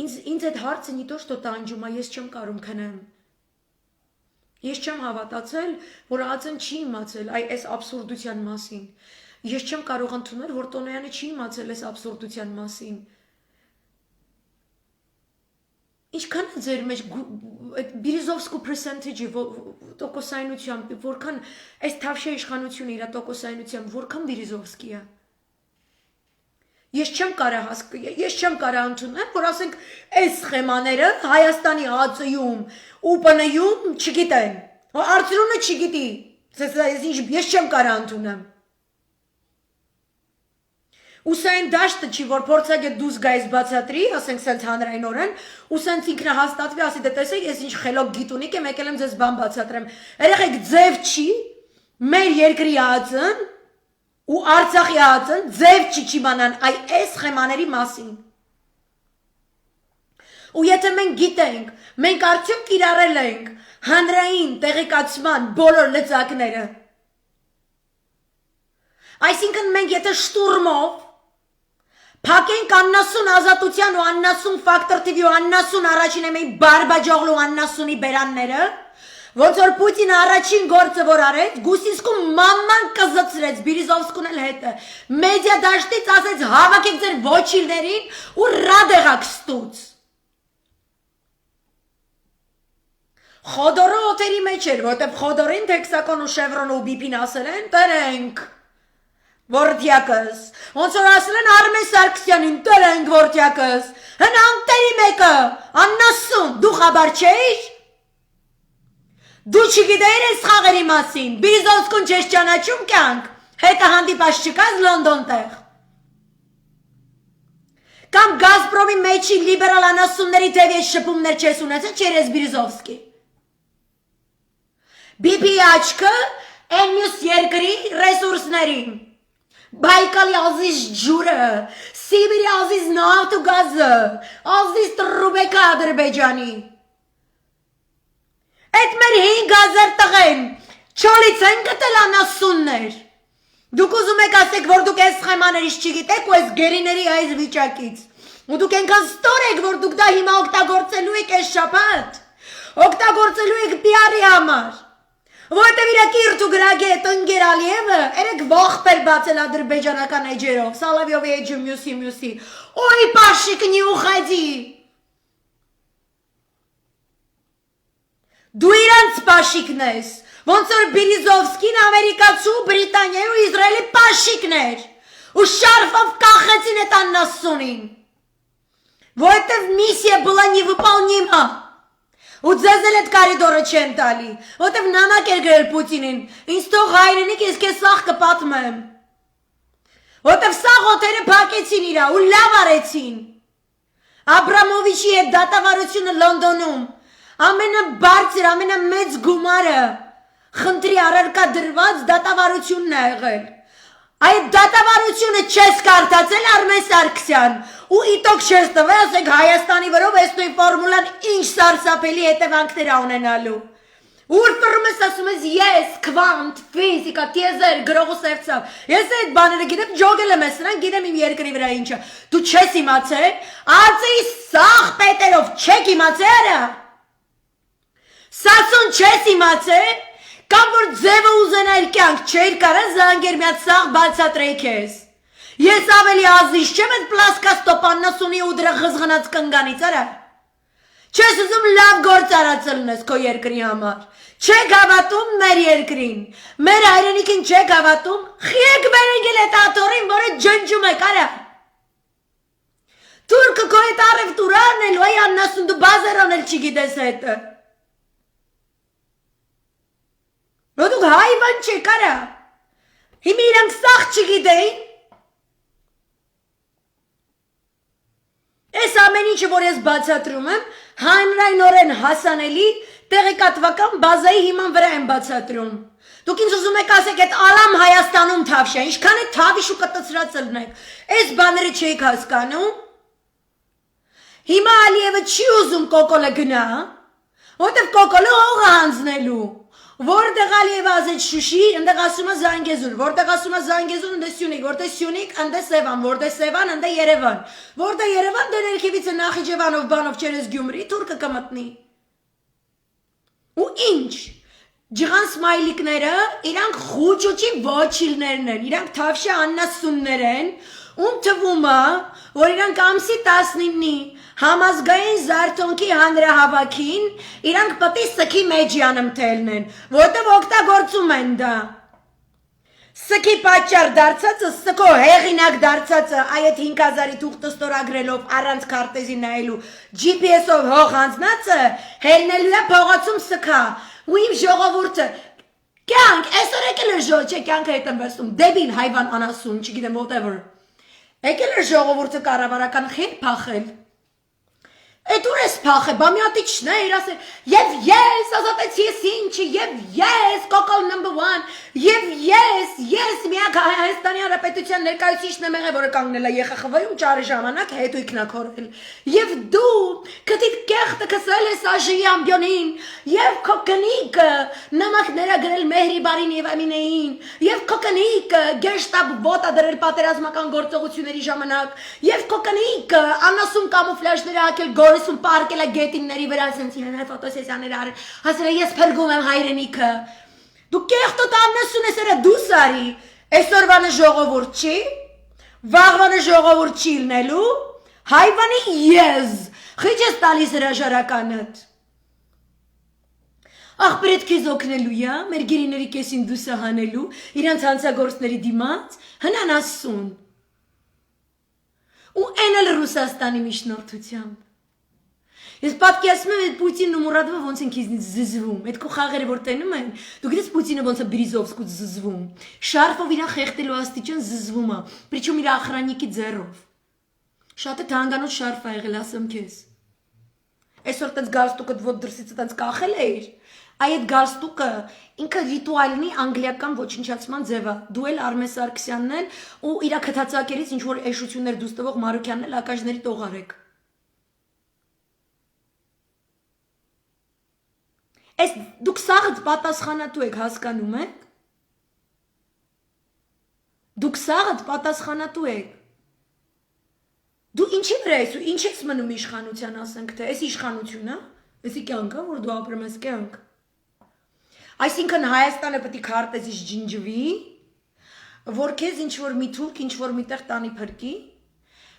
Ինձ այդ հարցը նիտո что տանջում է, ես չեմ կարող քնեմ։ Ես չեմ հավատացել, որ Ածեն չի իմացել այս абսուրդության մասին։ Ես չեմ կարող ընդունել, որ Տոնոյանը չի իմացել այս абսուրդության մասին։ Ինչքան է ձեր մեջ այդ Բիրիզովսկու percentage-ի տոկոսայնությամբ, որքան այս թավշյա իշխանությունը իր տոկոսայնությամբ, որքան Բիրիզովսկի է։ Ես չեմ կարող ընդունել, որ ասենք այս սխեմաները Հայաստանի ԱԾ-ում ու ՊՆ-ում չգիտեն։ Արծրունը չգիտի։ Ես չեմ կարող ընդունեմ։ Ուսային դաշտը չի, որ փորձագետ դուզ գայս բացատրի, ասենք սենց հանրայնորեն, ու սենց ինքնը հաստատվի, ասի դե տեսեք, ես ինչ խելոք գիտունիկ եմ, եկել եմ ձեզ բան բացատրեմ։ Երեխեք ձև չի, մեր երկրի ԱԾ-ն ու Արցախի ԱԾ-ն ձև չի չիմանան այս սխեմաների մասին։ Ու եթե մենք գիտենք, մենք արդյոք կիրառել ենք հանրային տեղեկացման բոլոր լծակները։ Այսինքն մենք եթե շտուրմով փակենք աննասուն ազատության ու աննասուն ֆակտոր TV ու աննասուն առաջին էմեի բարբաջողլու աննասունի բերանները, ոնց որ Պուտինը առաջին գործը որ արեց, Գուսինսկու մաման կզծրեց, Բիրիզովսկուն էլ հետը, մեդիա դաշտից ասեց հավաքեք ձեր ոչիլներին ու ռադեղակ ստուց։ Խոդորը օթերի մեջ էր, որտեվ Խոդորին Թեքսակոն ու Շևրոնը ու Բիպին ասել են, տերենք Որտյակս, ոնց որ ասել են Արմեն Սարգսյանին, տերենք Որտյակս, հնանտերի մեկը, աննասուն, դու խաբար չէիր, դու չգիտեիր այս խաղերի մասին, Բիրիզովսկուն չես ճանաչում կյանք, հետը հանդիպած չկաս Լոնդոն տեղ, կամ Գազպրոմի մեջի լիբերալ անասունների թև ես շպումներ չես ունեցել, չեր ես Բիրիզովսկի, Բիպի աչքը, են մյուս երկրի ռեսուրսներին, Բայկալի ազիզ ջուրը, Սիբիրի ազիզ նավթ ու գազը, ազիզ տրուբեկը Ադրբեջանի։ Այդ մեր 5000 տղեն, չոլից են գտել անասուններ։ Դուք ուզում եք ասեք, որ դուք այս սխեմաներից չգիտեք ու այս գերիների այս վիճակից։ Ու դուք ենքան ստոր եք, որ դուք դա հիմա օգտագործելու եք այս շաբաթ, օգտագործելու եք PR-ի համար։ Որտև իրա կիրթ ու գրագի է տնգեր Ալիևը, երեք ողբեր բացել ադրբեջանական էջերով, Սալավյովի էջը մյուսի, ոյ պաշիկնի ու խայդի։ Դու իրանց պաշիկն ես, ոնց որ Բիրիզովսկին ամերիկացու, Բրիտանիայի ու Իսրայելի պաշիկն էր, ու շարֆով կախեցին էտ աննասունին, որտև միսիա была невыполнима։ Ու ձեզ էլ այդ կարիդորը չեն տալի, որտև նամակ էր գրել Պուտինին, ինձ թող հայրենիք ես քեզ սաղ կպատմեմ, որտև սաղ օթերը փակեցին իրա ու լավ արեցին, Աբրամովիչի հետ դատավարությունը Լոնդոնում, ամենաբարձր, ամենամեծ գումարը, խնդրի առարկա դրված դատավարությունն է եղել, այդ դատավարությունը չես կարդացել Արմեն Սարգսյան, ու իտոք չես տվել, ասեք Հայաստանի վրով այս նույն ֆորմուլան ինչ սարսափելի հետևանքներ ունենալու։ Ուր ֆռում ես ասում ես ես, քվանտ, ֆիզիկա, տիեզեր, գրողու սերծավ։ Ես այդ բաները գիտեմ, ջոգել եմ ես նրան, գիտեմ իմ երկրի վրա ինչը։ Դու չես իմացել, ԱԾ-ի սաղ պետերով չեք իմացել։ Սասուն չես իմացել, կամ որ ձևը ուզենայր կյանք չէր կարան զանգեր միած սաղ բացատրեի քեզ։ Ես ավելի ազիզ չեմ այդ պլասկաստոպ աննասունի ու դրա խզղնած կնգանից, արա։ Չես ուզում լավ գործ արածել ունես քո երկրի համար։ Չեք հավատում մեր երկրին, մեր հայրենիքին չեք հավատում, խիեք վերengել այդ աթորին, որը ջնջում եք, արա։ Թուրքը քո հետ առևտուր անել, այ աննասուն դու բազար անել չգիտես հետը։ Որ դուք հայվան չեք, արա։ Հիմա իրանք սաղ չգիտեին։ Այս ամեն ինչը որ ես բացատրում եմ հանրայնորեն հասանելի տեղեկատվական բազայի հիման վրա եմ բացատրում Դուք ինձ ուզում եք ասեք այդ ալամ Հայաստանում թավշա ինչքան է թավիշ ու կտցրած ելնեք այս բաները չեք հասկանում Հիմա Ալիևը չի ուզում կոկոլը գնա որտեվ կոկոլը հողը հանձնելու Որտեղ Ալիևը ազեց Շուշի, ընդեղ ասում է Զանգեզուր, որտեղ ասում է Զանգեզուր, ընդեղ Սյունիք, որտեղ Սյունիք, ընդեղ Սևան, որտեղ Սևան, ընդեղ Երևան, որտեղ Երևան դե ներքևից է Նախիջևանով, բանով չերես Գյումրի, թուրքը կմտնի։ Ու ինչ։ Ջղան սմայլիկները իրանք խուճուճի ոչիլներն են, իրանք թավշա աննասուններ են, ում թվում է, որ իրանք ամսի 19-ի Համազգային զարթոնքի հանրահավաքին իրանք պետք է սքի մեջյան ըմթելնեն, որտեղ օգտագործում են դա։ Սքի պատճառ դարձածը, սքո հեղինակ դարձածը, այդ 5000-ի թուղթը ստորագրելով առանց քարտեզի նայելու GPS-ով հող հանձնածը հելնելու է փողոցում սքա։ Ու իմ ժողովուրդը կյանք, այսօր եկել է ժողովուրդ, չէ կյանքը հետ եմ վերցնում, դեբիլ հայվան անասուն, չգիտեմ whatever։ Եկել է ժողովուրդը կառավարական խիտ փախել։ Այդ ուր ես փախե, բա մի հատ իջներ, ասել, եւ ես ազատեցի ես ինչը, եւ ես կոկոլ number 1, եւ ես միակ Հայաստանի Հանրապետության ներկայացուցիչն եմ եղել, որը կանգնել է ԵԽԽՎ-ում ճարի ժամանակ հետույքն ա քորել։ Եվ դու քթիդ կեղտը քսել ես ԱԺ-ի ամբյոնին, եւ քո կնիկը նամակներ ա գրել Մեհրիբարին եւ Ամինեին, եւ քո կնիկը գեշտապ ոտ ա դրել պատերազմական գործողությունների ժամանակ, եւ քո կնիկը անասուն կամուֆլաժներ ա հագել Ուսում պարկել է գետինների վրա ասենց իրեն ֆոտոսեսիաներ արել, ասել է ես փրկում եմ հայրենիքը։ Դու կեղտոտ աննասուն ես էրը դու սարի, այսօրվանը ժողովուրդ չի, վաղվանը ժողովուրդ չի լինելու, հայվանի ես, խիչ ես տալիս հրաժարականդ։ Աղբերդ քեզ օգնելու յա, մեր գերիների կեսին դուսը հանելու, իրանց հանցագործների դիմաց, հնան ասուն։ Ու են էլ Ռուսաստանի միջնորդությամբ։ Ես պատկերացնում եմ այդ Պուտինն ու Մուրադովը ոնց են քեզնից զզվում, այդ քո խաղերը որ տենում են, դու գիտես Պուտինը ոնց է Բրիզովսկու զզվում, շարֆով իրան խեղտելու աստիճան զզվում է, причем իր охранники ձեռով։ Շատ է թանկանոց շարֆ ա եղել, ասեմ քեզ։ Այսօր տենց գալստուկը ոտ դրսից տենց կախել էիր, այդ գալստուկը ինքը ռիտուալնի անգլիական ոչնչացման ձև է։ Դու էլ Արմեն Սարգսյանն էլ ու իր քթածակերից ինչ որ էշություններ դուս տվող Մարուկյանն էլ ակաժների տողարեք։ Այս դուք սաղդ պատասխանատու եք հասկանում եք։ Դուք սաղդ պատասխանատու եք։ Դու ինչի վրա ես ու ինչ ես մնում իշխանության ասենք թե այս իշխանությունն է, էսի կյանք է որ դու ապրում ես կյանք։ Այսինքն Հայաստանը պետք է քարտեզից ջնջվի, որ քեզ ինչ որ մի թուրք ինչ որ միտեղ տանի փրկի։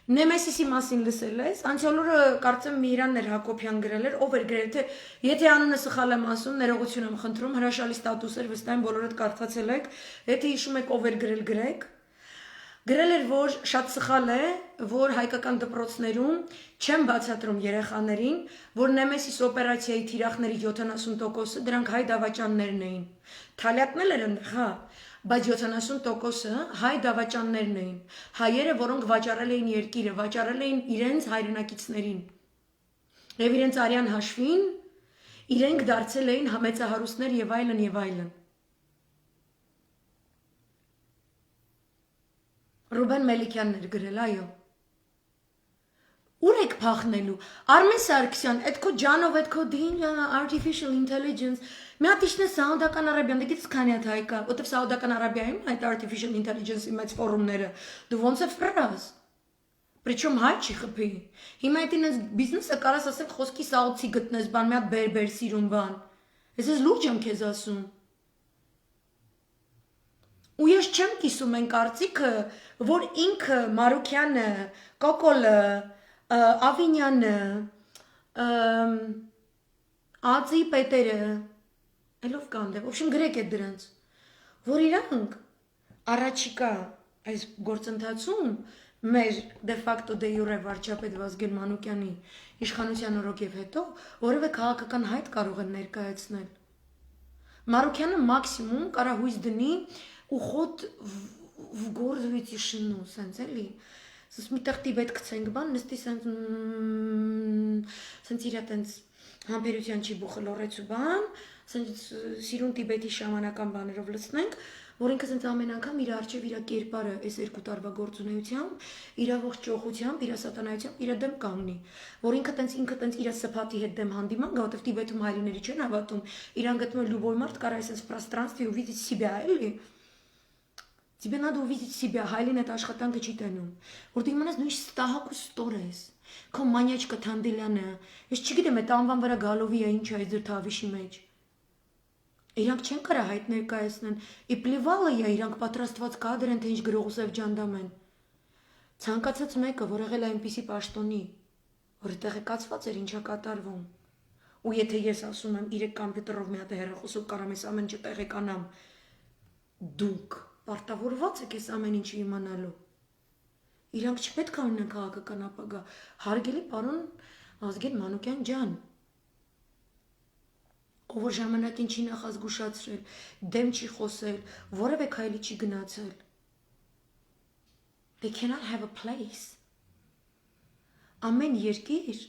Նեմեսիսի մասին լսել ես, անցյալ օրը կարծեմ Միրաններ Հակոբյան գրել էր, ով էր գրել թե եթե անունը սխալ եմ ասում, ներողություն եմ խնդրում, հրաշալի ստատուս էր, վստահ եմ բոլորդ կարդացել եք, եթե հիշում եք ով էր գրել գրեք։ Գրել էր, որ շատ սխալ է, որ հայկական դպրոցներում չեն բացատրում երեխաներին, որ Նեմեսիս օպերացիայի թիրախների 70%-ը դրանք հայ դավաճաններն էին։ Թալյատն էր ընդեղ, հա, բայց 70%-ը հայ դավաճաններն էին, հայերը, որոնք վաճառել էին երկիրը, վաճառել էին իրենց հայրենակիցներին։ Եվ իրենց արյան հաշվին իրենք դարձել էին մեծահարուստներ եւ այլն եւ այլն։ Ռուբեն Մելիքյանն էր գրել, այո։ Ուր եք փախնելու։ Արմեն Սարգսյան, այդ քո ջանով, այդ քո դին artificial intelligence, մի հատ իշն է Սաուդական Արաբիան, դե գիտես քանի հատ հայկա, որտեվ Սաուդական Արաբիայում այդ artificial intelligence-ի մեծ ֆորումները, դու ոնց է ֆրազ։ Причем հայ չի խփի։ Հիմա այդ ինձ բիզնեսը կարաս ասել խոսքի սաուդցի գտնես, բան մի հատ բերբեր սիրուն բան։ Ես լուրջ եմ քեզ ասում։ Ու ես չեմ կիսում են կարծիքը, որ ինքը Մարուկյանը, Կոկոլը, Ավինյանը, Ածի պետերը, ելով կանդ է, ոբշմ գրեք է դրանց, որ իրանք առաջիկա այս գործընթացում մեր դեֆակտո դե յուրե վարչապետ Վազգեն Մանուկյանի իշխանության օրոքև հետո որևէ քաղաքական հայտ կարող են ներկայացնել։ Մարուկյանը մաքսիմում կարա հույս դնի ու խոտ в горлове тишину, սենց էլի, Սս միտեղ տիբետ գցենք բան, նստի սենց իրա տենց համբերության չի բուխլորեց ու բան, սենց սիրուն տիբետի շամանական բաներով լցնենք, որ ինքը սենց ամեն անգամ իր արջև իր կերպարը այս 2 տարվա գործունեությամբ, իր ողջ ճոխությամբ, իր սատանայությամբ իր դեմ կանգնի, որ ինքը տենց իր սփաթի հետ դեմ հանդիման գա, որտեվ տիբետում հայրիների չեն հավատում, իրան գտնում են լուբոյ մարդ կարա այսպես пространстве увидеть себя, էլի Тебе надо увидеть себя, հայլին այդ աշխատանքը չի տենում, որ դու իմանաս նույնիսկ ստահակ ու ստոր ես, քո մանյաչկը թանդիլանը, ես չգիտեմ այդ անվան վրա գալովի է ինչ է ձեր թավիշի մեջ, իրանք չեն կարա հայտ ներկայացնեն, ի պլիվալը է իրանք պատրաստված կադր են, թե ինչ գրողուսև ջանդամ են, ցանկացած մեկը, որ եղել է այնպիսի պաշտոնի, որ տեղեկացված էր ինչա կատարվում, ու եթե ես ասում եմ 3 կամպյուտերով մի հատ հեռախոսով կարամ ես ամեն ինչ տեղեկանամ, դուք Պարտավորված եք ես ամեն ինչի իմանալու, իրանք չպետք է ունեն քաղաքական ապագա, հարգելի պարոն Ազգեր Մանուկյան ջան, ով որ ժամանակին չի նախազգուշացրել, դեմ չի խոսել, որևէ քայլի չի գնացել, they cannot have a place, ամեն երկիր,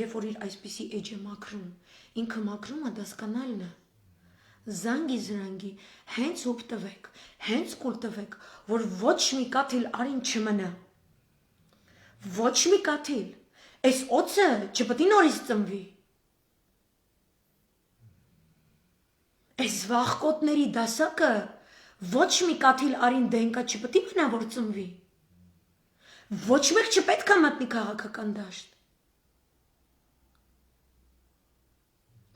երբ որ իր այսպիսի էջ է մաքրում, ինքը մաքրում է դասկանալն է, Զանգի զրանգի, հենց հոպ տվեք, հենց կուլ տվեք, որ ոչ մի կաթիլ արին չմնա, ոչ մի կաթիլ, այս օծը չպտի նորից ծնվի, այս վաղկոտների դասակը ոչ մի կաթիլ արին դենկա չպտի մնա որ ծնվի, ոչ մեկ չպետք է մտնի քաղաքական դաշտ,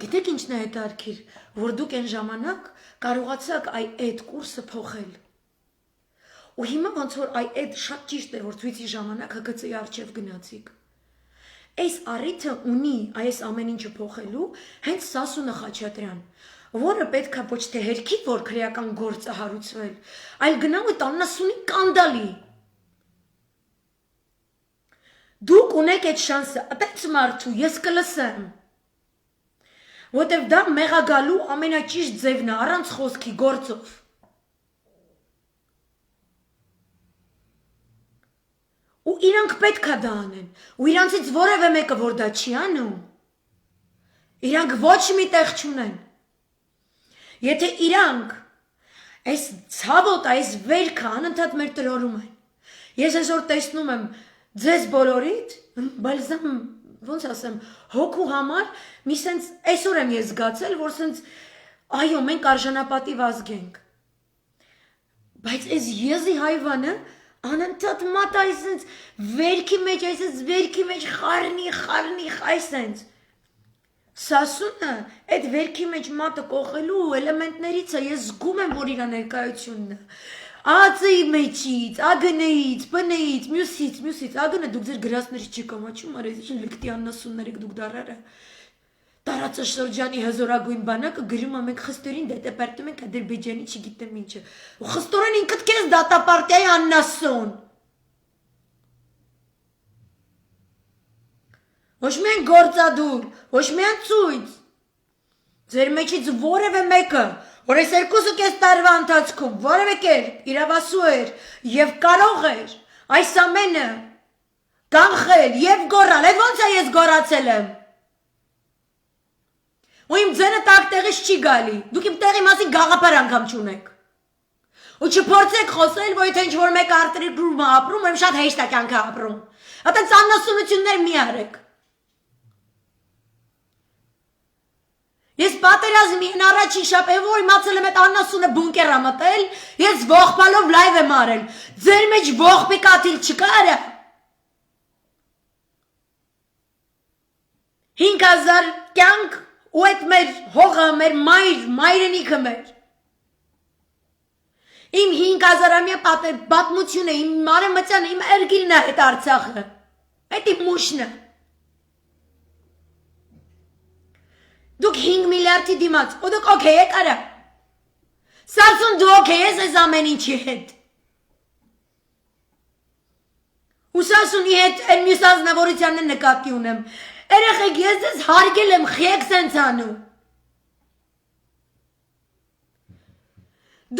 Գիտեք ինչն է հետարքիր, որ դուք են ժամանակ կարողացաք այդ կուրսը փոխել։ Ու հիմա ոնց որ այդ շատ ճիշտ է, որ ցույցի ժամանակ ՀԿՑ-ի արչև գնացիք։ Այս առիթը ունի այս ամեն ինչը փոխելու հենց Սասունը Խաչատրյան, որը պետք է ոչ թե հերքի որ քրեական գործը հարուցվել, այլ գնա ու տաննասունի կանդալի։ Դուք ունեք այդ շանսը, այդպես մարդու ես կլսեմ։ Որտև դա մեղագալու ամենաճիշտ ձևն է, առանց խոսքի գործով։ Ու իրանք պետք է դա անեն, ու իրանցից որևէ մեկը որ դա չի անում, իրանք ոչ մի տեղ չունեն։ Եթե իրանք այս ցավոտ, այս վերքը անընդհատ մեր տրորում են, ես այսօր տեսնում եմ ձեզ բոլորիդ, բալզամ ոնց ասեմ, հոգու համար մի սենց այսօր եմ ես զգացել, որ սենց այո, մենք արժանապատիվ ազգ ենք։ Բայց այս եզի հայվանը անընդհատ մատ այսենց վերքի մեջ, այսենց վերքի մեջ խառնի, այսենց։ Սասունը այդ վերքի մեջ մատը կողելու էլեմենտներից է, ես զգում եմ, որ իր ներկայությունն է։ Ածի մեջից, ագնեից, բնեից, մյուսից, ագնը դուք ձեր գրասների չի կամաչում, արես ինչ լկտի աննասուններ եք դուք դարերը։ Տարածաշրջանի հզորագույն բանակը գրում է մենք խստորին դետեպարտում ենք Ադրբեջանի չգիտեմ ինչը։ Ու խստորեն ինքդ քեզ դատապարտիայի աննասուն։ Ոչ միայն գործադուլ, ոչ միայն ցույց։ Ձեր մեջից որևէ մեկը որ այս 2.5 տարվա ընթացքում որևէ կերպ իրավասու էր եւ կարող էր այս ամենը կանխել եւ գոռալ, այդ ոնց է ես գոռացել եմ։ Ու իմ ձենը տակ տեղից չի գալի, դուք իմ տեղի մասին գաղափար անգամ չունեք։ Ու չփորձեք խոսել, որ եթե ինչ-որ մեկ արտերգրում է ապրում, ուրեմն շատ հեշտ է կյանքը ապրում։ Այդպես աննասունություններ մի արեք։ Ես պատերազմի են առաջին շաբաթ որ իմացել եմ այդ աննասունը բունկեր ա մտել, ես ողբալով լայվ եմ արել, ձեր մեջ ողբի կաթիլ չկա արա։ 5000 կյանք ու այդ մեր հողը, մեր մայրենիքը մեր։ Իմ 5000-ամյա պատմությունը, իմ մարմնացանը, իմ երգիլն է այդ Արցախը, այդ իմ մուշն է։ Դուք 5 միլիարդի դիմաց, ու դուք օքեյ եք արա։ Սասուն դու օքեյ ես այս ամեն ինչի հետ։ Ու Սասունի հետ այն մյուս ազնվորությանն նկատի ունեմ։ Երեխեք ես ձեզ հարգել եմ, խիեք սենց անում։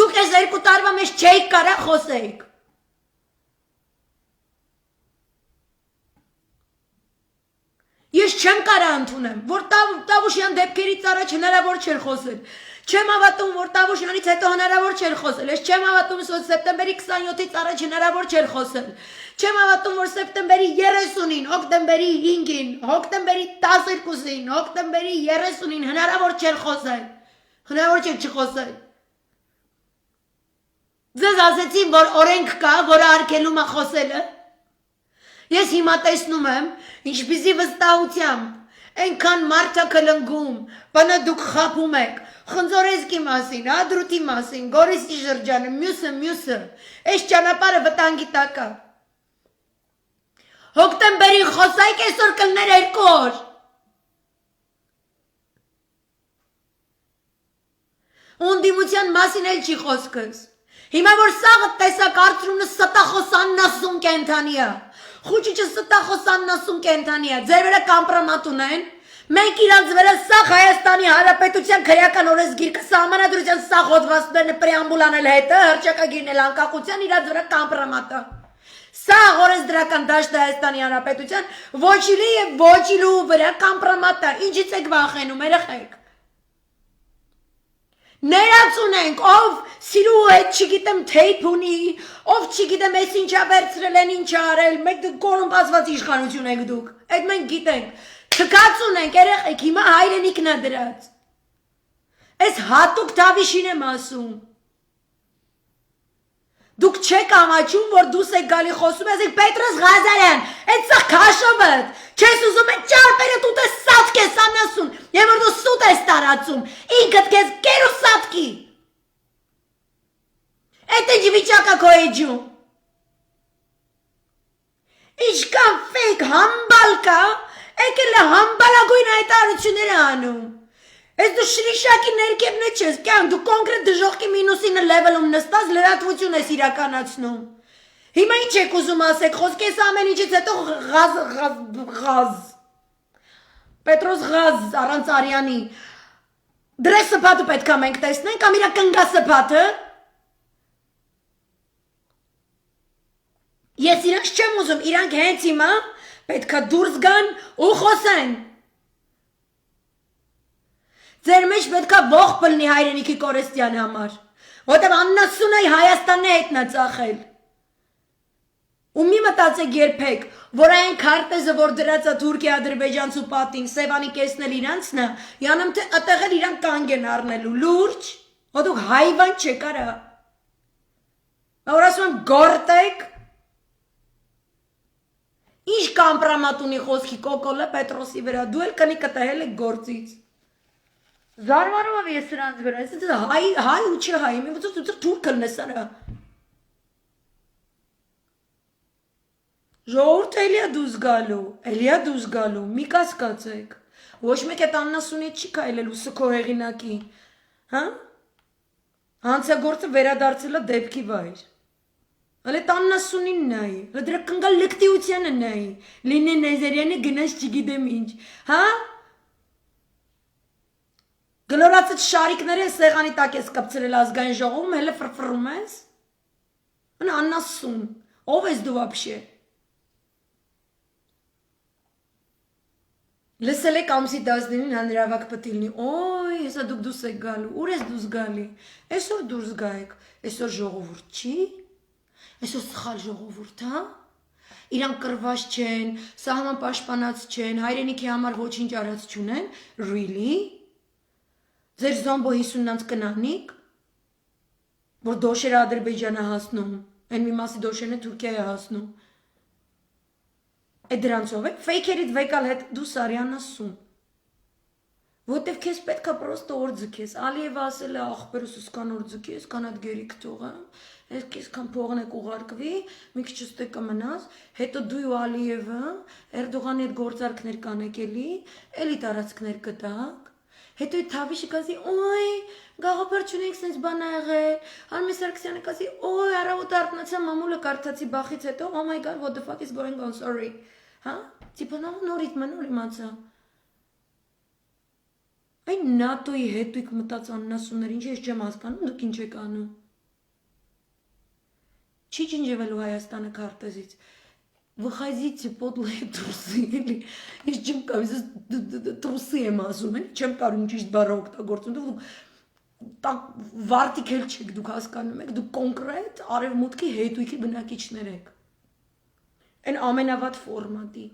Դուք այս 2 տարվա մեջ չէիք կարա խոսեիք։ չեմ կարա ընդունեմ, որ Տավուշյան դեպքերից առաջ հնարավոր չէր խոսել։ Չեմ հավատում, որ Տավուշյանից հետո հնարավոր չէր խոսել։ Ես չեմ հավատում, որ սեպտեմբերի 27-ից առաջ հնարավոր չէր խոսել։ Չեմ հավատում, որ սեպտեմբերի 30-ին, հոկտեմբերի 5-ին, հոկտեմբերի 12-ին, հոկտեմբերի 30-ին հնարավոր չէր խոսել։ Հնարավոր չէր չխոսել։ Ձեզ ասեցին, որ օրենք կա, որը արգելում է խոսելը։ Ես հիմա տեսնում եմ, ինչպիսի վստահությամբ, այնքան մարդ է կլնգում, բանը դուք խաբում եք, Խնձորեսկի մասին, Ադրուտի մասին, Գորիսի շրջանը, մյուսը, այս ճանապարհը վտանգի տակ է։ Հոկտեմբերին խոսայք, այսօր կլներ 2 օր։ Ունդիմության մասին էլ չի խոսքս։ Հիմա որ սաղը տեսակ արդրունը ստախոս աննասուն կենթանի է, խուճիչը ստախոս աննասուն կենթանի է, ձեր վրա կամպրոմատ ունեն, մենք իրանց վրա սաղ Հայաստանի Հանրապետության քրեական օրենսգիրքը սահմանադրության սաղ հոդվածներն պրեամբուլան էլ հետը, հռչակագիրն էլ անկախության իրանց վրա կամպրոմատ է։ Սաղ օրենսդրական դաշտը Հայաստանի Հանրապետության ոչիլի եւ ոչիլու վրա կամպրոմատ է, ինչից եք վախենում, երեխեք։ Ներած ունենք, ով սիրու հետ չգիտեմ թեյփ ունի, ով չգիտեմ ես ինչա վերցրել են, ինչա արել, մեկ կորումպացված իշխանություն եք դուք, այդ մենք գիտենք, թքած ունենք, երեխեք, հիմա հայրենիքն է դրած, այս հատուկ Թավիշին եմ ասում, դուք չեք ամաչում, որ դուս եք գալի խոսում, ես եք Պետրոս Ղազարյան, այդ սաղ քաշովըտ, չես ուզում են ճարպերդ ուտ ես սատք ես անասուն, և որ դու սուտ ես տարածում, ինքդ կեզ կեր ու սատքի, այդ էջ վիճակա քո էջում, ինչքան ֆեյք համբալ կա, եկել է համբալագույն հայտարարություններ է անում, ես դու շրիշակի ներքևն է չես, կյանք դու կոնկրետ դժողքի մինուսինը լևելում նստած լրատվություն ես իրականացնում, հիմա ինչ եք ուզում ասեք, խոսք ես ամեն ինչից հետո Ղազ, Պետրոս Ղազ առանց Արյանի, դրե սպատը պետք է մենք տեսնենք, կամ իրա կնգա սպատը, ես իրանք չեմ ուզում, իրանք հենց հիմա պետք է դուրս գան ու խոսեն, ձեր մեջ պետք է ողջ պլնի հայրենիքի կորեստյան համար, որտև աննասուն է Հայաստանն է հետնա ծախել, ու մի մտածեք երբեք, որ այն քարտեզը, որ դրած է Թուրքիա ադրբեջանցու պատին, Սևանի կեսնել իրանցն է, յանամ թե ատեղել իրանք կանգ են առնելու, լուրջ, որ դուք հայվան չեք արա, որ ասում եմ գորտեք, ինչ կամպրամատ ունի խոսքի կոկոլը Պետրոսի վրա, դու էլ կնի կտահել եք գործից, զարմանում եմ ես սրանց վրա, հայ ու չէ հայ, մի ոծոց թուրքն ես արա, ժողովուրդ էլիա դուզ գալու, մի կասկածեք, ոչ մեկ այդ աննասունից չի քայլելու սքո հեղինակի, հա, հանցագործը վերադարձել է դեպքի վայր, հələ տաննասունին նայի, հələ դրա կնգալ լկտիությանը նայի, լինի Նեզերյանը գնաց չգիտեմ ինչ, հա, գլորացած շարիկները սեղանի տակ ես կպցրել ազգային ժողովում, հələ ֆրֆռում ես, հələ աննասուն, ով ես դու վապշե, լսել եք ամսի 19-ին հանրավակ պտիլնի, ոյ, հեսա դուք դուս եք գալու, ուր ես դուս գալի, այսօր դուրս գայեք, այսօր ժողովուրդ չի, այսօր սխալ ժողովուրդ, հա, իրանք կրված չեն, սահման պաշտպանած չեն, հայրենիքի համար ոչինչ արած չունեն, really, ձեր զոմբո 50-նանց կնանիք, որ դոշերը Ադրբեջանը հասնում, են մի մասի դոշերն է Թուրքիա է հասնում, Այդ դրանցով է, ֆեյքերիդ վեկալ հետ դու Սարյան ասում, որտև քեզ պետք է պրոստը օր ձգես, Ալիևը ասել է աղբերս ուսկան օր ձգես, կանատ գերիք թողը, ես քեզ կան փողն եք ուղարկվի, մի քիչ ուստե կմնաս, հետո դու ու Ալիևը Էրդողանի հետ գործարքներ կանեք էլի տարածքներ կտակ, հետո այդ Թավիշը կասի, օյ, գաղափար չունենք սենց բան ա եղել, Արմեն Սարգսյանը կասի, օյ, առավոտ արթնացա մամուլը կարդացի բախից հետո, oh my god, what the fuck is going on, sorry, հա, տիպը նոր իմացա, այն նատոյի հետույք մտած աննասուններ, ինչ ես չեմ հասկանում, դուք ինչ եք անում, չի ջնջվելու Հայաստանը քարտեզից, Выходите, подлые трусы, или из чем трусы եմ ասում են, չեմ կարող ճիշտ բառը օգտագործում, դուք վարտիկ էլ չեք, դուք հասկանում եք, դուք կոնկրետ արևմուտքի հետույքի բնակիչներ եք, են ամենավատ ֆորմատի,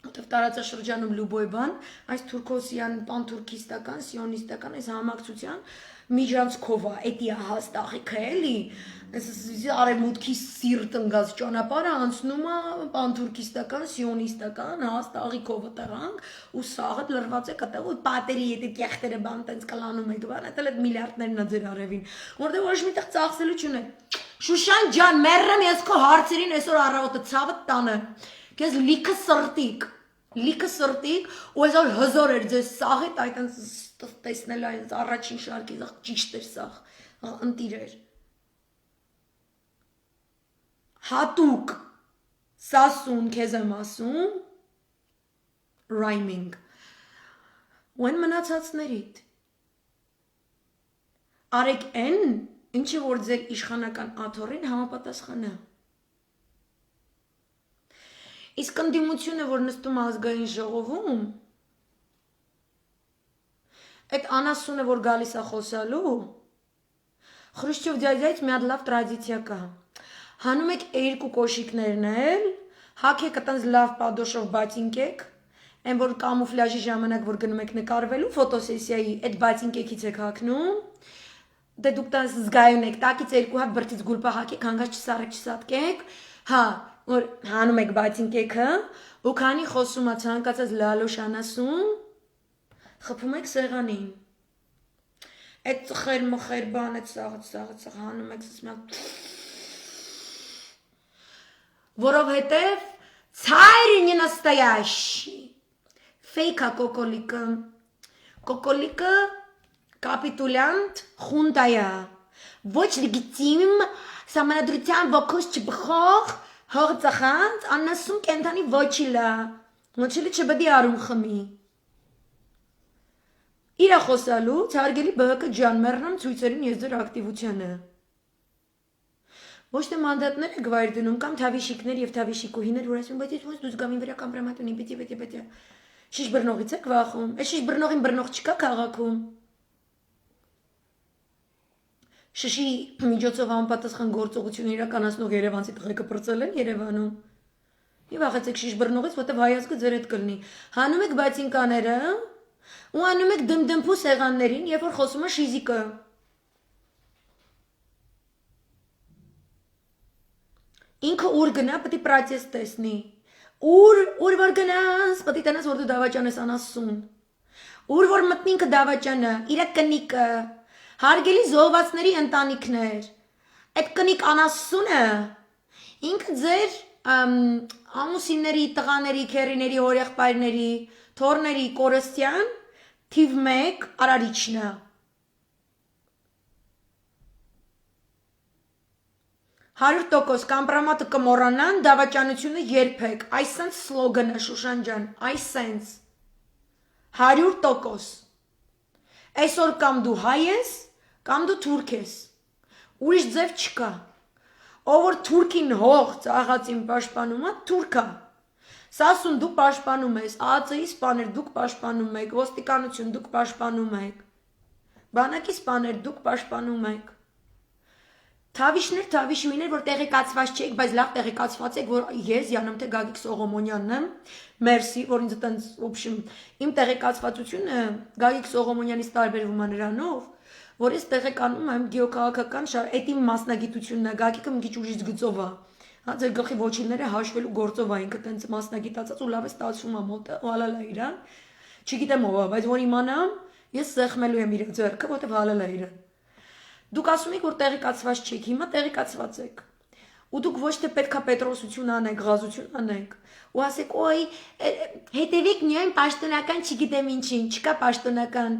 Որտեվ տարածաշրջանում լուբոյ բան, այս թուրքոսյան, պանթուրքիստական, սիոնիստական, այս համակցության միջանցքով է, էդի է հաստաղիքը էլի, արևմուտքի սիրտ ընգած ճանապարհը անցնում է պանթուրքիստական, սիոնիստական, հաստաղիքով տղանք, ու սաղը լրված է կտեղ, ու պատերի եթե կեղտերը բան տենց կլանում եք, բան, այդել այդ միլիարդներն է ձեր արևին, որտեղ ոչ միտեղ ծախսելու չունեն, Շուշան ջան, մերրեմ ես քո հարցերին այսօր առավոտը ցավը տանը, քեզ լիքը սրտիկ, ու այսօր հզոր էր ձեզ սաղետ այդ տեսնել այս առաջին շարքի ճիշտ էր սաղ, ընտիր էր, հատուկ, սասուն քեզ եմ ասում, rhyming, ու են մնացածներիդ, արեք են, Ինչը որ ձեր իշխանական աթոռին համապատասխանա։ Իսկ ընդդիմությունը, որ նստում ազգային ժողովում, այդ անասունը, որ գալիս է խոսալու, Խրուշչով ձայձայից մի հատ լավ տրադիցիա կա։ Հանում եք երկու կոշիկներն էլ, հագեք այտենց լավ պադոշով բացինկեք, այն որ կամուֆլաժի ժամանակ, որ գնում եք նկարվելու, ֆոտոսեսիայի այդ բացինկեքից եք հագնում, Դե դուք տանց զգայուն եք, տակից երկու հատ բրծից գուլպա հակեք, հանգած չսատկեք, հա, որ հանում եք բացինկեքը, ու քանի խոսում է ցանկացած լալոշ անասուն, խփում եք սեղանին, այդ ծխեր մխեր բան, այդ սաղ, հանում եք սսմյալ, որովհետև ցայրի не настоящий, ֆեյքա կոկոլիկը, Կապիտուլյանտ խունդայա, ոչ լեգիտիմ, սամանադրության ոգոս չբխող, հող ծախանց, աննասում կենթանի ոչիլա, ոչիլի չբդի արում խմի։ Իրա խոսալու, ցարգելի բհկը ջան, մեռնամ ցույցերին ես ձեր ակտիվությանը։ Ոչ թե մանդատներ եք վայր դնում, կամ թավիշիկներ և թավիշիկուհիներ, որ ասում, բայց ես դուզ գամին վրա կամ պրամատունի, պետի, շիշ բրնողից եք վախում, այս շիշ բրնողին բրնող չկա քաղաքում։ Շշի միջոցով անպատասխան գործողություն իրականացնող Երևանցի տղեկը պրծել են Երևանում։ Մի վախեցեք շիշ բռնողից, որտեվ հայազգը ձեր հետ կլինի։ Հանում եք բացինկաները ու հանում եք դմդմփու սեղաններին, երբ որ խոսում է շիզիկը։ Ինքը ուր գնա, պետք է պրոցես տեսնի։ Ուր որ գնաս, պետք է տենաս, որ դու դավաճան ես անասուն։ Ուր որ մտնի ինքը դավաճանը, իրա կնիկը Հարգելի զոհվածների ընտանիքներ, այդ կնիկ անասունը, ինքը ձեր ամուսինների, տղաների, քերիների, հորեղբայրների, թորների կորստյան թիվ 1 արարիչն է։ 100% կամպրամատը կմոռանան, դավաճանությունը երբեք, այսենց սլոգանը Շուշան ջան, այսենց 100%։ Այսօր կամ դու հայ ես, կամ դու թուրք ես, ուրիշ ձև չկա, ով որ թուրքին հող ծաղացին պաշտպանում է, թուրք է, սասուն դուք պաշտպանում ես, ԱԱՑ-ի սպաներ դուք պաշտպանում եք, ոստիկանություն դուք պաշտպանում եք, բանակի սպաներ դուք պաշտպանում եք, թավիշներ, թավիշուհիներ, որ տեղեկացված չեք, բայց լավ տեղեկացված եք, որ ես Յանամթե Գագիկ Սողոմոնյանն եմ, մերսի, որ ինձ այտենց, ոբշմ, իմ տեղեկացվածությունը Գագիկ Սողոմոնյանից տարբերվում է նրանով, որ ես տեղեկանում եմ գեոքաղաքական այդ իմ մասնագիտությունն է, Գագիկը մի քիչ ուրիշ գծով է, հա ձեր գլխի ոչիլները հաշվելու գործով է, ինքը տենց մասնագիտացած ու լավ է ստացվում է մոտը, ու հալալ է իրան, չգիտեմ ով է, բայց որ իմանամ, ես սեղմելու եմ իր ձեռքը, որտեվ հալալ է իրան։ Դուք ասում եք, որ տեղեկացված չեք, հիմա տեղեկացված եք, ու դուք ոչ թե պետքա պետրոսություն անեք, գազություն անեք, ու ասեք, ոյ, հետևեք միայն պաշտոնական չգիտեմ ինչին, չկա պաշտոնական,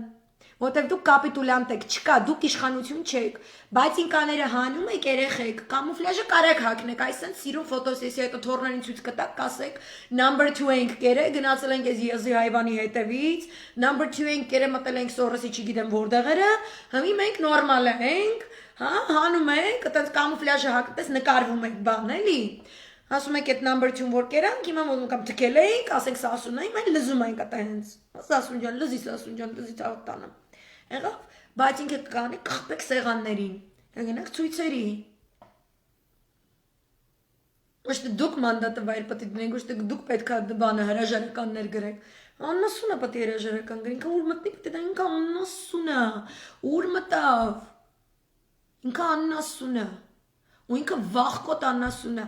որտև դուք կապիտուլյանտ եք, չկա, դուք իշխանություն չեք, բայց ինկաները հանում եք երեխեք, կամուֆլաժը կարեք հագնեք, այսենց սիրուն ֆոտոսեսիա հետո թորներին ցույց կտակ, կասեք, number 2 ենք կերը, գնացել ենք այս եզի հայվանի հետևից, number 2 ենք կերը մտել ենք Սորոսի չգիտեմ որտեղերը, հիմա մենք նորմալ ենք, հա, հանում ենք, այտենց կամուֆլաժը հագնես նկարվում եք բան, էլի, Ասում եք այդ number 2 որ կերանք, հիմա ոնց կամ թքել էինք, ասենք Սասունա, հիմա լզում ենք ատա հենց։ Սասուն ջան, լզի տանը։ Եղավ, բայց ինքը կանի կխպեք սեղաններին։ Գնանք ցույցերի։ Ոչ թե դուք մանդատը վայր պետք է դնենք, ոչ թե դուք պետք է բանը հրաժարականներ գրեք։ Աննասունա պետք է հրաժարական գրենք, ինքը ուր մտնի պետք է դա ինքը աննասունա։ Ուր մտավ։ Ինքը աննասունա։ Ու ինքը վախկոտ աննասունա։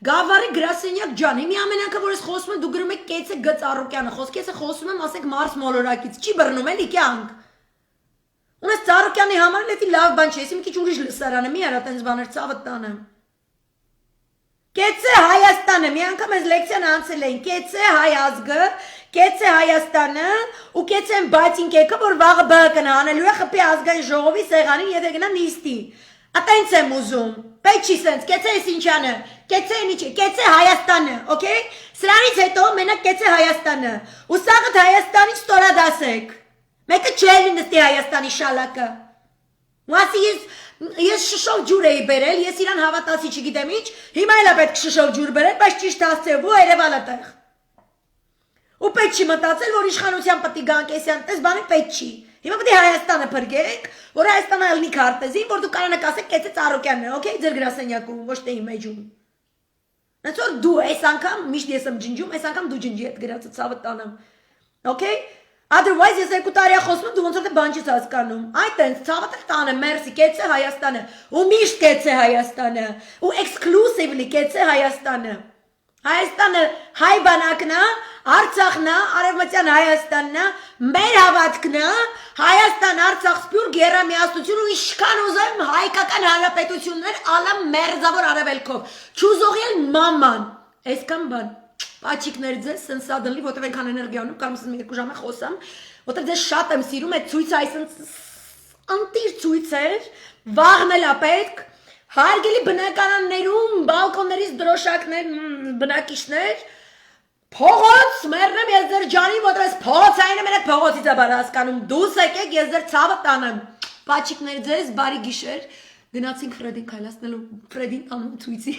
Գավառի գրասենյակ ջան, իմի ամեն անգամ որ ես խոսում եմ, դու գրում եք կեցը Գ Ծառուկյանը, խոսքեսը խոսում եմ, ասենք Մարս մոլորակից, չի բռնում էլի կյանք։ Ունես Ծառուկյանի համար լեթի լավ բան չի, ես մի քիչ ուրիշ լսարանը, մի արա տենց բաներ ցավը տանեմ։ Կեցե Հայաստանը, մի անգամ ես լեկցիան անցել էին, կեցե հայ ազգը, կեցե Հայաստանը, ու կեցեն բացին կեկը, որ վաղը ԲՀԿ-ն հանելու է խփի ազգային ժողովի սեղանին, եթե գնա նիստի։ Ատենց եմ ուզում, պետք չի սենց, կեցե ես ինչանը, կեցե ինչի, կեցե Հայաստանը, օքեյ, սրանից հետո մենակ կեցե Հայաստանը, ու սաղդ Հայաստանից ստորադասեք, մեկը չելի նստի Հայաստանի շալակը, ու ասի ես շշով ջուր էի բերել, ես իրան հավատացի չգիտեմ ինչ, հիմա էլ է պետք շշով ջուր բերել, բայց ճիշտ ասցև ու երևալ ատեղ, ու պետք չի մտածել, որ իշխանության պետք է գանք էսյան, տես բանը պետք չի, հիմա պետք է Հայաստանը փրկենք, որ Հայաստանը ելնի քարտեզին, որ դու կարանակ ասեք կեցե Ծառուկյանն է, օքեյ, ձեր գրասենյակում, ոչ թե իմ էջում։ Նենց որ դու այս անգամ միշտ ես եմ ջնջում, այս անգամ դու ջնջի այդ գրածը ցավը տանեմ։ Okay? Otherwise ես երկու տարի խոսում դու ոնց որ բան չես հասկանում։ Այդ տենց ցավը տանեմ, մերսի, կեցե Հայաստանը, ու միշտ կեցե Հայաստանը, ու exclusively կեցե Հայաստանը։ Հայաստանը հայ բանակն է, Արցախն է, Արևմտյան Հայաստանն է, մեր հավատքն է, Հայաստան, Արցախ, Սփյուռք, Երամիաստություն ու ինչքան ուզեմ հայկական հանրապետություններ ալամ մերձավոր արևելքով։ Չուզողել մաման։ Այսքան բան։ Պաչիկներ ձեզ սենց սադնլի, որտեղ այնքան էներգիա ունեմ, կարող եմ երկու ժամ խոսամ, որտեղ ձեզ շատ եմ սիրում, այդ ցույցը այսպես անտիր ցույց էր, վաղն էլ է պետք, հարգելի բնականաններում, բալկոններից դրոշակներ, բնակիչներ, փողոց, մեռնեմ ես ձեր ջանի, որտեղ ես փողոցային եմ, այդ փողոցից է բան հասկանում, դուս եկեք, ես ձեր ցավը տանեմ, պաչիկներ ձեզ, բարի գիշեր, գնացինք Ֆրեդին քայլացնելու, Ֆրեդին տանում ցույցի,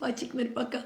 պաչիկներ, պակա